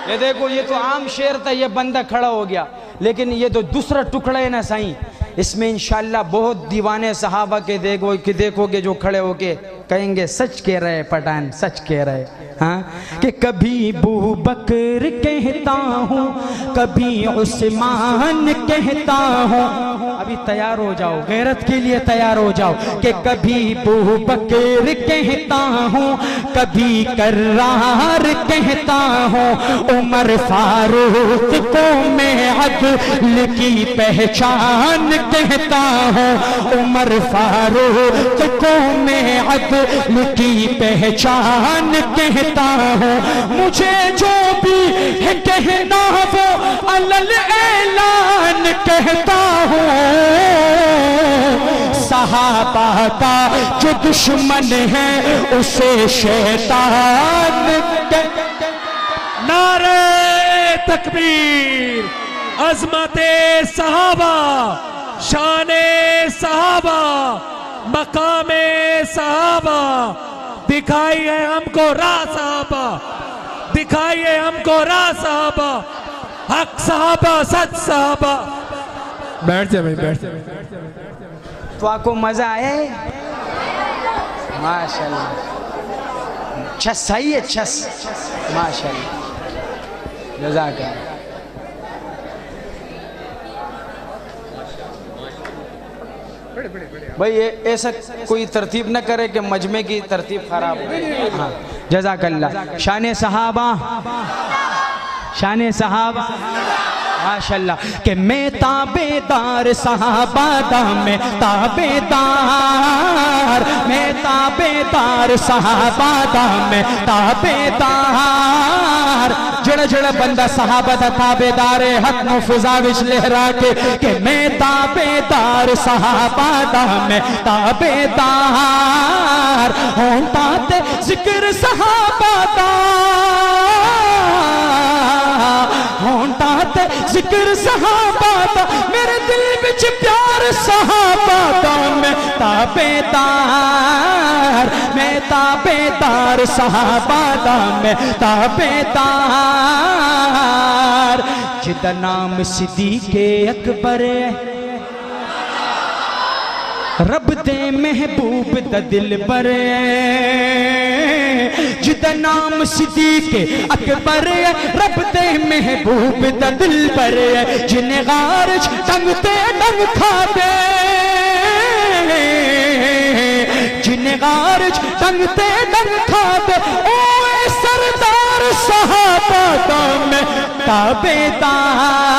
یہ دیکھو یہ تو عام شعر تھا، یہ بندہ کھڑا ہو گیا، لیکن یہ تو دوسرا ٹکڑا ہے نا سائیں، اس میں انشاءاللہ بہت دیوانے صحابہ کے دیکھو گے جو کھڑے ہو کے کہیں گے سچ کہہ رہے پٹھان، سچ کہہ رہے ہاں، کہ کبھی ابو بکر کہتا ہوں کبھی عثمان کہتا ہوں، ابھی تیار ہو جاؤ، غیرت کے لیے تیار ہو جاؤ، کہ کبھی ابو بکر کہتا ہوں کبھی کرار کہتا ہوں، عمر فاروق کو میں عدل کی پہچان کہتا ہوں، عمر فاروق کو میں عدل کی پہچان کہتا ہوں، مجھے جو بھی ہے کہنا وہ علل اعلان کہتا ہوں، صحابہ کا جو دشمن ہے اسے شیطان کہتا۔ نعرہ تکبیر، عظمت صحابہ، شان صحابہ، مقام صحابہ، دکھائیے ہم کو راہ صحابہ، دکھائیے ہم کو راہ صحابہ، حق صحابہ، سچ صحابہ۔ بیٹھ جائے بھائی، بیٹھ جائے۔ تو آپ کو مزہ آئے؟ ماشاءاللہ، چھس صحیح ہے، چھس ماشاءاللہ، جزاک اللہ۔ بھئی ایسا کوئی ترتیب نہ کرے کہ مجمع کی ترتیب خراب ہو۔ ہاں جزاک اللہ۔ شان صحابہ، شان صحابہ ماشاءاللہ، کہ میں تابعدار صحابہ دا، میں تابعدار، میں تابعدار صحابہ دا، میں تابعدار، جڑا جڑا بندہ صحابہ دا تابعدار ہے حق مفضا وچ لہرا کے، کہ میں تابعدار صحابہ دا، میں تابعدار، ہونٹاں تے ذکر صحابہ دا، ہونٹاں تے ذکر صحابہ دا، میرے دل وچ پیار صحابہ دا، میں تابعدار، میں تابعدار صحابہ دا، میں تابعدار، جدا نام صدیق اکبر ہے، رب دے محبوب دا دل بر ہے، جدا نام صدیق اکبر ہے، رب دے محبوب دا دل بر ہے، جنہیں غارج ڈنگ تے ڈنگ کھا دے، جنہیں غارج ڈنگ تے ڈنگ کھا دے، اوے سردار صحابہ دا، میں تابعدار،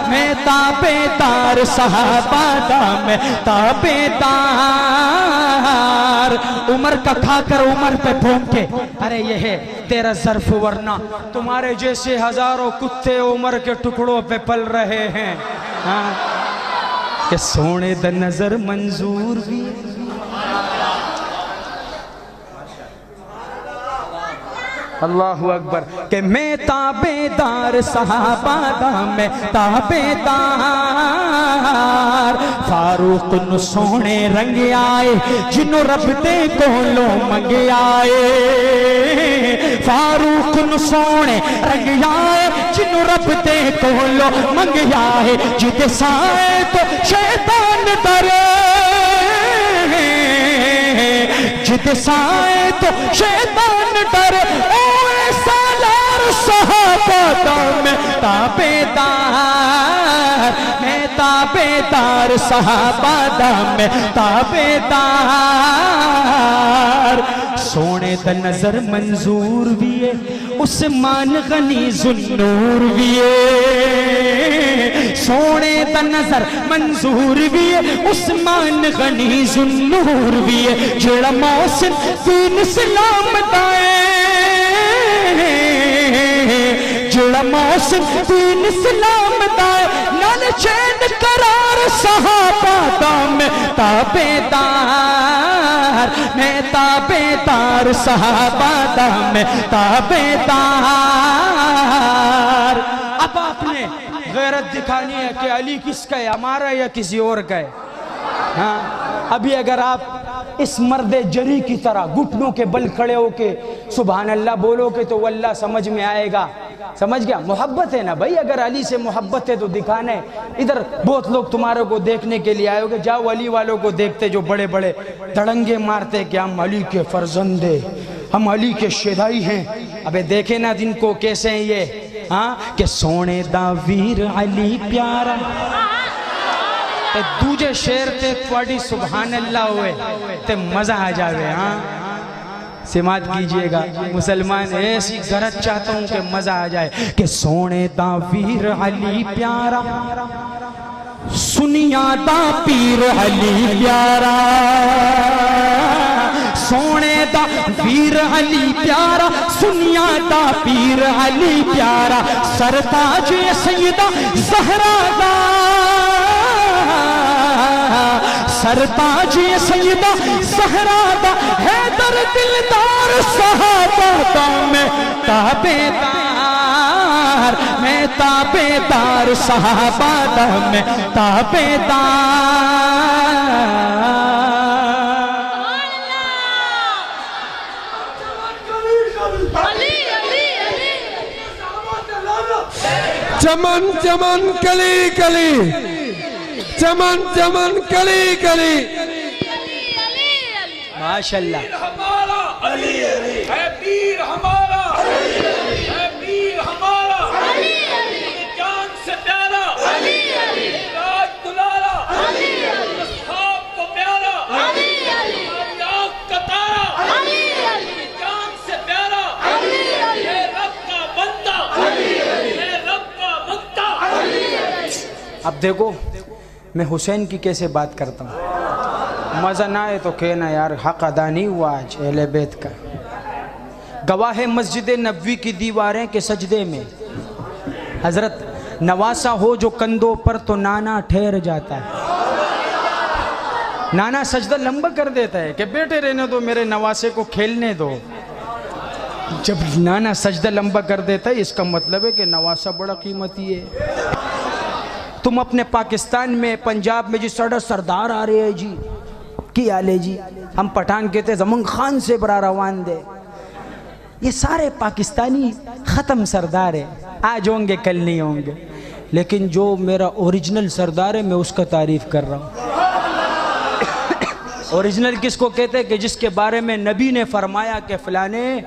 میں تابعدار صحابہ دا، میں تابعدار، عمر کا کھا کر عمر پہ پھونکے، ارے یہ ہے تیرا ظرف ورنہ تمہارے جیسے ہزاروں کتے عمر کے ٹکڑوں پہ پل رہے ہیں، کہ سونے دا نظر منظور بھی، اللہ اکبر، کہ میں تابعدار صحابہ دا، میں تابعدار، فاروق نو سونے رنگ آئے جنوں رب دے کولوں منگ آئے، فاروق نو سونے رنگ آئے جنوں رب دے کولوں منگ آئے، جدے سائے تو شیطان ڈرے، جدے سائے تو شیطان ڈرے، اوے سالار صحابہ دا، میں تابعدار، میں تابعدار صحابہ دا، میں تابعدار، سونے دا نظر منظور بھی ہے، عثمان غنی ذوالنور بھی ہے، سونے دا نظر منظور بھی ہے، عثمان غنی ذوالنور بھی ہے، جڑا محسن دین اسلام دائے، جڑا محسن دین اسلام دائے، نال چین قرار صحابہ دا، میں تابعدار، میں تابعدار صحابہ دا، میں تابعدار۔ اب آپ نے غیرت دکھانی ہے کہ علی کس کا ہے، ہمارا یا کسی اور کا ہے؟ ہاں ابھی اگر آپ اس مرد جری کی طرح گھٹنوں کے بل کھڑے ہو کے سبحان اللہ بولو گے تو واللہ سمجھ میں آئے گا سمجھ گیا؟ محبت ہے نا بھائی، اگر علی سے محبت ہے تو دکھانا ہے۔ ادھر بہت لوگ تمہارے کو دیکھنے کے لیے آئے ہو گے، جاؤ علی والوں کو دیکھتے جو بڑے بڑے دڑنگے مارتے کہ ہم علی کے فرزند ہیں، ہم علی کے شیدائی ہیں۔ ابے دیکھے نا جن کو کیسے ہیں یہ، ہاں کہ سونے دا ویر علی پیارا۔ دوجے شعر تے تواڈی سبحان اللہ ہوئے تے مزہ آ جاوے۔ ہاں سماعت کیجئے گا مسلمان، ایسی غرض چاہتا ہوں کہ مزہ آ جائے کہ سونے دا ویر علی پیارا، سنیا دا پیر علی پیارا، سونے دا ویر علی پیارا، سنیا دا پیر علی پیارا، سرتاج سیدہ زہرا دا، سرتاج سیدہ زہرا دا، حیدر دلدار صحابہ دا، میں تابعدار، میں تابعدار صحابہ دا، میں تابعدار۔ چمن چمن کلی کلی، چمن چمن کلی کلی، ماشاءاللہ۔ ہمارا علی علی ہے، پیر ہمارا علی علی ہے، پیر ہمارا علی علی، جان سے پیارا علی علی، راج دلارا علی علی، اصحاب کو پیارا علی علی، آگ کا تارا علی علی، جان سے پیارا علی علی، ہے رب کا بندہ علی علی، ہے رب کا مقتا علی علی۔ اب دیکھو میں حسین کی کیسے بات کرتا ہوں، مزہ نہ آئے تو کہنا یار حق ادا نہیں ہوا آج اہل بیت کا۔ گواہ مسجد نبوی کی دیواریں کے سجدے میں حضرت نواسا ہو جو کندھوں پر تو نانا ٹھہر جاتا ہے۔ نانا سجدہ لمبا کر دیتا ہے کہ بیٹے رہنے دو، میرے نواسے کو کھیلنے دو۔ جب نانا سجدہ لمبا کر دیتا ہے اس کا مطلب ہے کہ نواسا بڑا قیمتی ہے۔ تم اپنے پاکستان میں پنجاب میں جی سڑا سردار آ رہے ہیں جی کی آلے جی، ہم پٹھان کہتے زمان خان سے برا روان دے، یہ سارے پاکستانی ختم سردار ہیں، آج ہوں گے کل نہیں ہوں گے، لیکن جو میرا اوریجنل سردار ہے میں اس کا تعریف کر رہا ہوں۔ اوریجنل کس کو کہتے ہیں؟ کہ جس کے بارے میں نبی نے فرمایا کہ فلانے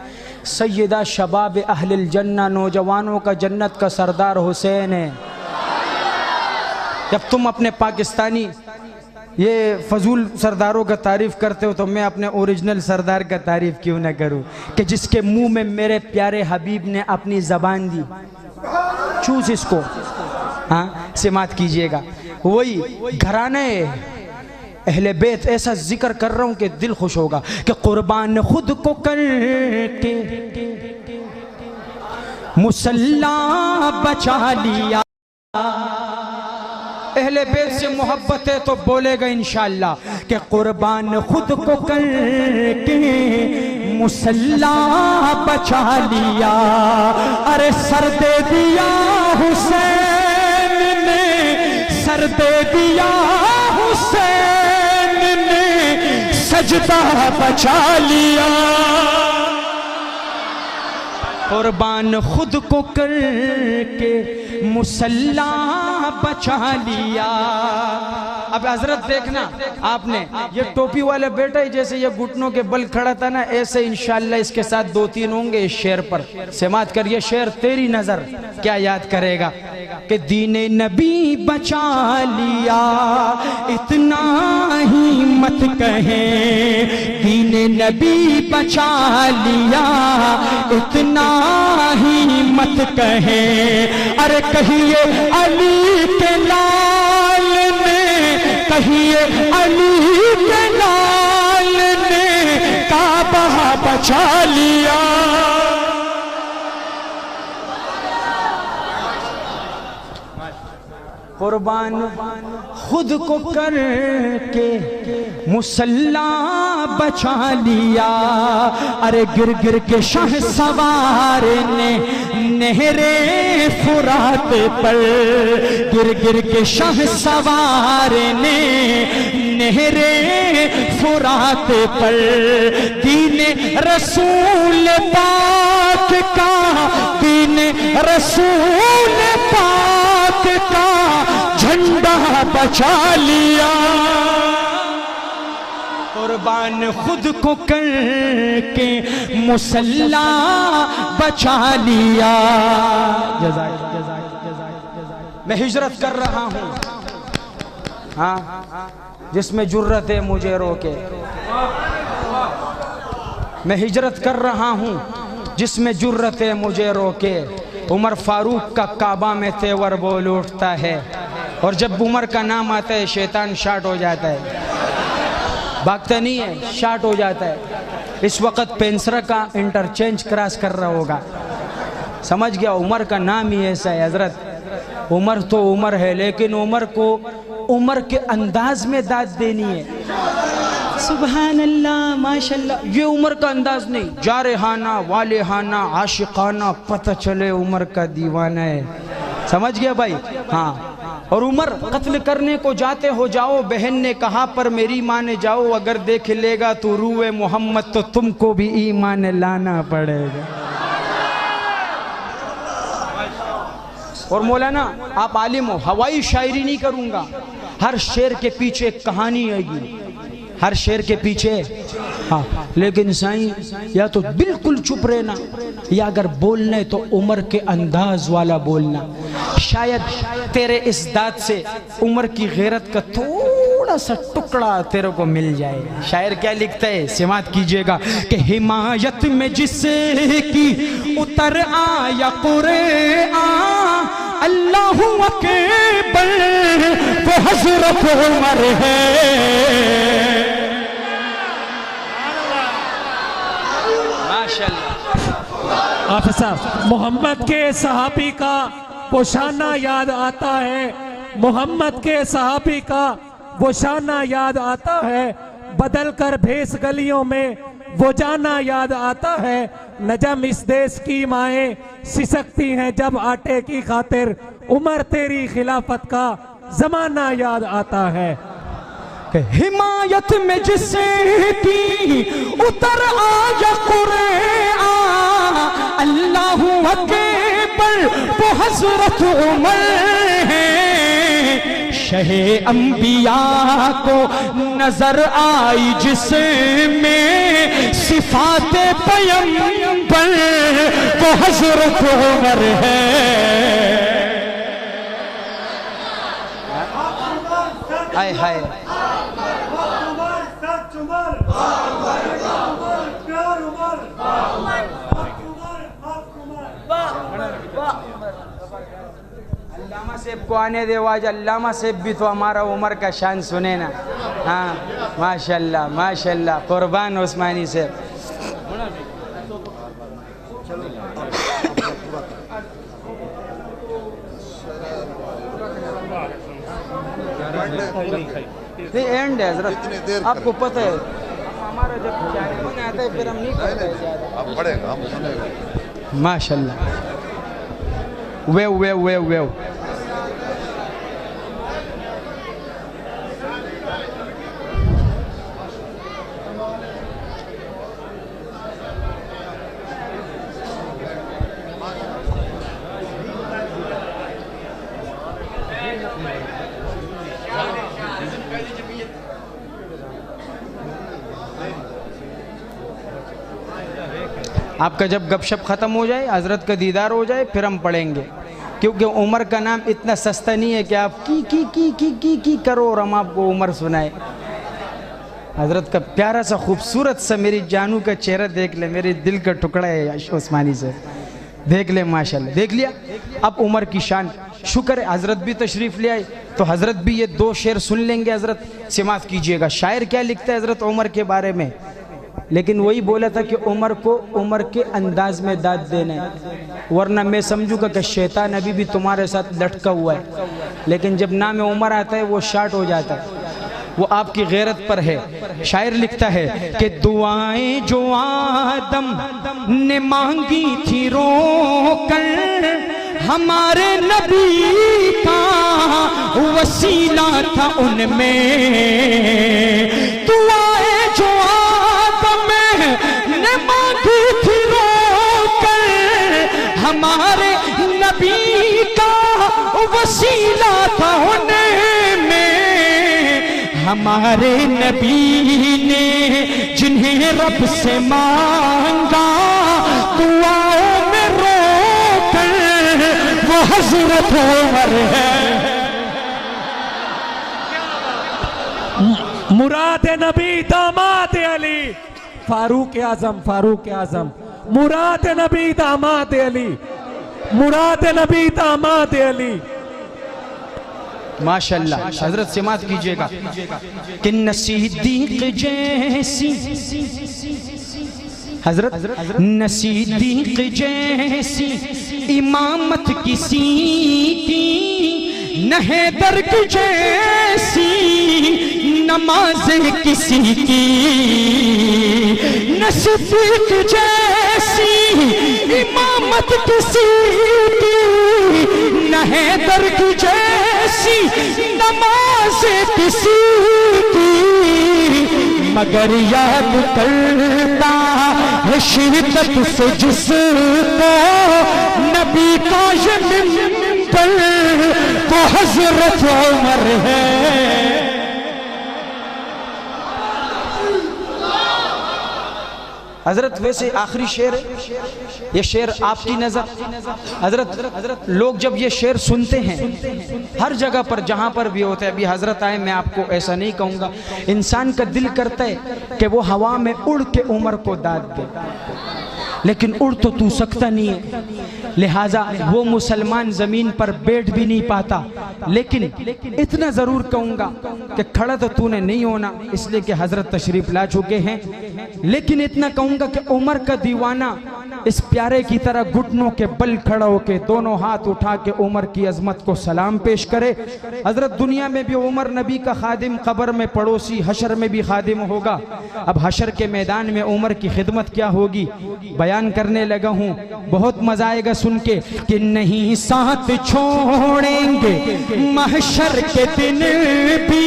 سیدہ شباب اہل الجنہ، نوجوانوں کا جنت کا سردار حسین ہے۔ جب تم اپنے پاکستانی یہ فضول سرداروں کا تعریف کرتے ہو تو میں اپنے اوریجنل سردار کا تعریف کیوں نہ کروں، کہ جس کے منہ میں میرے پیارے حبیب نے اپنی زبان دی۔ چوز اس کو، ہاں سماعت کیجئے گا، وہی گھرانے اہل بیت ایسا ذکر کر رہا ہوں کہ دل خوش ہوگا کہ قربان خود کو کر کے مسلح بچا لیا۔ اہل بیت سے محبت ہے تو بولے گا انشاءاللہ کہ قربان خود کو کر کے مسلح بچا لیا، ارے سر دے دیا حسین نے، سر دے دیا حسین نے، سجدہ بچا لیا۔ قربان خود کو کر کے مسلح بچا لیا۔ اب حضرت دیکھنا آپ نے یہ ٹوپی والا بیٹا ہی جیسے یہ گھٹنوں کے بل کھڑا تھا نا، ایسے انشاءاللہ اس کے ساتھ دو تین ہوں گے اس شعر پر۔ سماعت کر، یہ شعر تیری نظر کیا یاد کرے گا کہ دین نبی بچا لیا اتنا ہی مت کہیں، دین نبی بچا لیا اتنا ہی مت کہیں، ارے کہیے علی کے لال نے، کہیے علی کے لال نے کعبہ بچا لیا۔ قربان خود کو کر کے مسلح بچا لیا، ارے گر گر کے شاہ سوار نے نہر فرات پر، گر گر کے شاہ سوار نے نہر فرات پر، دین رسول پاک پاک کا دین رسول پاک کا جھنڈا بچا لیا قربان خود کو کر کے مسلح بچا لیا میں ہجرت کر رہا ہوں ہاں جس میں جرت ہے مجھے روکے میں ہجرت کر رہا ہوں جس میں جرت ہے مجھے روکے عمر فاروق کا کعبہ میں تیور بول اٹھتا ہے اور جب عمر کا نام آتا ہے شیطان شاٹ ہو جاتا ہے بھاگتا نہیں ہے شاٹ ہو جاتا ہے اس وقت پینسرا کا انٹرچینج کراس کر رہا ہوگا سمجھ گیا عمر کا نام ہی ایسا ہے حضرت عمر تو عمر ہے لیکن عمر کو عمر کے انداز میں داد دینی ہے سبحان اللہ ماشاءاللہ یہ عمر کا انداز نہیں جارحانہ والہانہ عاشقانہ پتہ چلے عمر کا دیوانہ ہے سمجھ گیا بھائی ہاں اور عمر قتل کرنے کو جاتے ہو جاؤ بہن نے کہا پر میری ماں نے جاؤ اگر دیکھ لے گا تو روح محمد تو تم کو بھی ایمان لانا پڑے گا اور مولانا آپ عالم ہو ہوائی شاعری نہیں کروں گا ہر شعر کے پیچھے ایک کہانی آئے گی ہر شعر کے پیچھے ہاں لیکن سائیں یا تو بالکل چپ رہنا یا اگر بولنا ہے تو عمر کے انداز والا بولنا شاید تیرے اس داد سے عمر کی غیرت کا تھوڑا سا ٹکڑا تیرے کو مل جائے شاعر کیا لکھتا ہے سماعت کیجئے گا کہ حمایت میں جس کی اتر آیا قرآن اللہ اکبر وہ حضرت عمر ہے حافظ صاحب محمد کے صحابی کا وہ شانہ یاد آتا ہے محمد کے صحابی کا وہ شانہ یاد آتا ہے بدل کر بھیس گلیوں میں وہ جانا یاد آتا ہے نجم اس دیس کی مائیں سسکتی ہیں جب آٹے کی خاطر عمر تیری خلافت کا زمانہ یاد آتا ہے کہ حمایت میں جس کی اتر آیا قرآن اللہ اکبر وہ حضرت عمر ہے شہ انبیاء کو نظر آئی جس میں صفات پیغمبر وہ حضرت عمر ہے ہائے ہائے علامہ صاحب کو آنے دے واج علامہ صاحب بھی تو ہمارا عمر کا شان سنے نا ہاں ماشاءاللہ ماشاءاللہ قربان عثمانی صاحب نہیں اینڈ ہے حضرت آپ کو پتہ ہے ہمارا جب جانے میں آتا ہے پھر ہم نہیں کرتے زیادہ پڑھے گا ہم سنے گا ماشاءاللہ ویو ویو ویو ویو آپ کا جب گپ شپ ختم ہو جائے حضرت کا دیدار ہو جائے پھر ہم پڑھیں گے کیونکہ عمر کا نام اتنا سستا نہیں ہے کہ آپ کی کرو اور ہم آپ کو عمر سنائے حضرت کا پیارا سا خوبصورت سا میری جانو کا چہرہ دیکھ لے میرے دل کا ٹکڑا ہے عثمانی سے دیکھ لے ماشاءاللہ دیکھ لیا اب عمر کی شان شکر ہے حضرت بھی تشریف لے آئے تو حضرت بھی یہ دو شعر سن لیں گے حضرت سماعت کیجئے گا شاعر کیا لکھتا ہے حضرت عمر کے بارے میں لیکن وہی بولا تھا کہ عمر کو عمر کے انداز میں داد دینا ہے ورنہ میں سمجھوں گا کہ شیطان ابھی بھی تمہارے ساتھ لٹکا ہوا ہے لیکن جب نام عمر آتا ہے وہ شاٹ ہو جاتا ہے وہ آپ کی غیرت پر ہے شاعر لکھتا ہے کہ دعائیں جو آدم نے مانگی تھی رو کر ہمارے نبی کا وسیلہ تھا ان میں دعائیں جو آدم نے مانگی تھی رو کر ہمارے نبی نے جنہیں رب سے مانگا دعاؤں میں رو کر وہ حضرت عمر ہے. مراد نبی داماد علی فاروق اعظم فاروق اعظم مراد نبی داماد علی مراد نبی داماد علی. ماشاءاللہ حضرت سماعت کیجئے گا کہ نہ صدیق جیسی حضرت نہ صدیق جیسی امامت کسی کی نہ حیدر کی جیسی نماز کسی کی نہ صدیق جیسی امامت کسی کی نہ حیدر کی جیسی نماز کسی کی مگر یاد کرتا ہے شدت سے جس کو نبی کا یہ منبر تو حضرت عمر ہے. حضرت ویسے آخری شعر ہے یہ شعر آپ کی نظر حضرت لوگ جب یہ شعر سنتے ہیں ہر جگہ پر جہاں پر بھی ہوتے ہیں ابھی حضرت آئے میں آپ کو ایسا نہیں کہوں گا انسان کا دل کرتا ہے کہ وہ ہوا میں اڑ کے عمر کو داد دے لیکن اڑ تو سکتا نہیں ہے لہٰذا وہ مسلمان زمین پر بیٹھ بھی نہیں پاتا لیکن اتنا ضرور کہوں گا کہ کھڑا تو نے نہیں ہونا اس لیے کہ حضرت تشریف لا چکے ہیں لیکن اتنا کہوں گا کہ عمر کا دیوانہ اس پیارے کی طرح گھٹنوں کے بل کھڑا ہو کے دونوں ہاتھ اٹھا کے عمر کی عظمت کو سلام پیش کرے. حضرت دنیا میں بھی عمر نبی کا خادم قبر میں پڑوسی حشر میں بھی خادم ہوگا. اب حشر کے میدان میں عمر کی خدمت کیا ہوگی بیان کرنے لگا ہوں بہت مزہ آئے گا سن کے کہ نہیں ساتھ چھوڑیں گے محشر کے دن بھی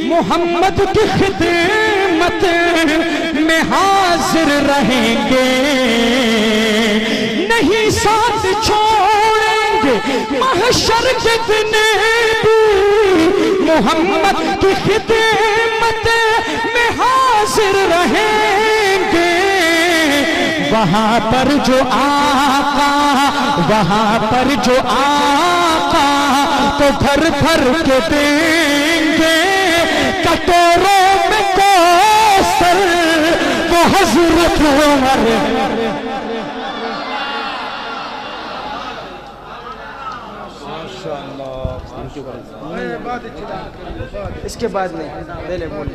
محمد کی خدمت میں حاضر رہیں گے نہیں ساتھ چھوڑیں گے محشر کے دن بھی محمد کی خدمت میں حاضر رہیں گے وہاں پر جو آقا وہاں پر جو آقا تو بھر بھر کے دیں گے کٹوروں میں کوثر وہ حضرت عمر. اس کے بعد نہیں پہلے بولے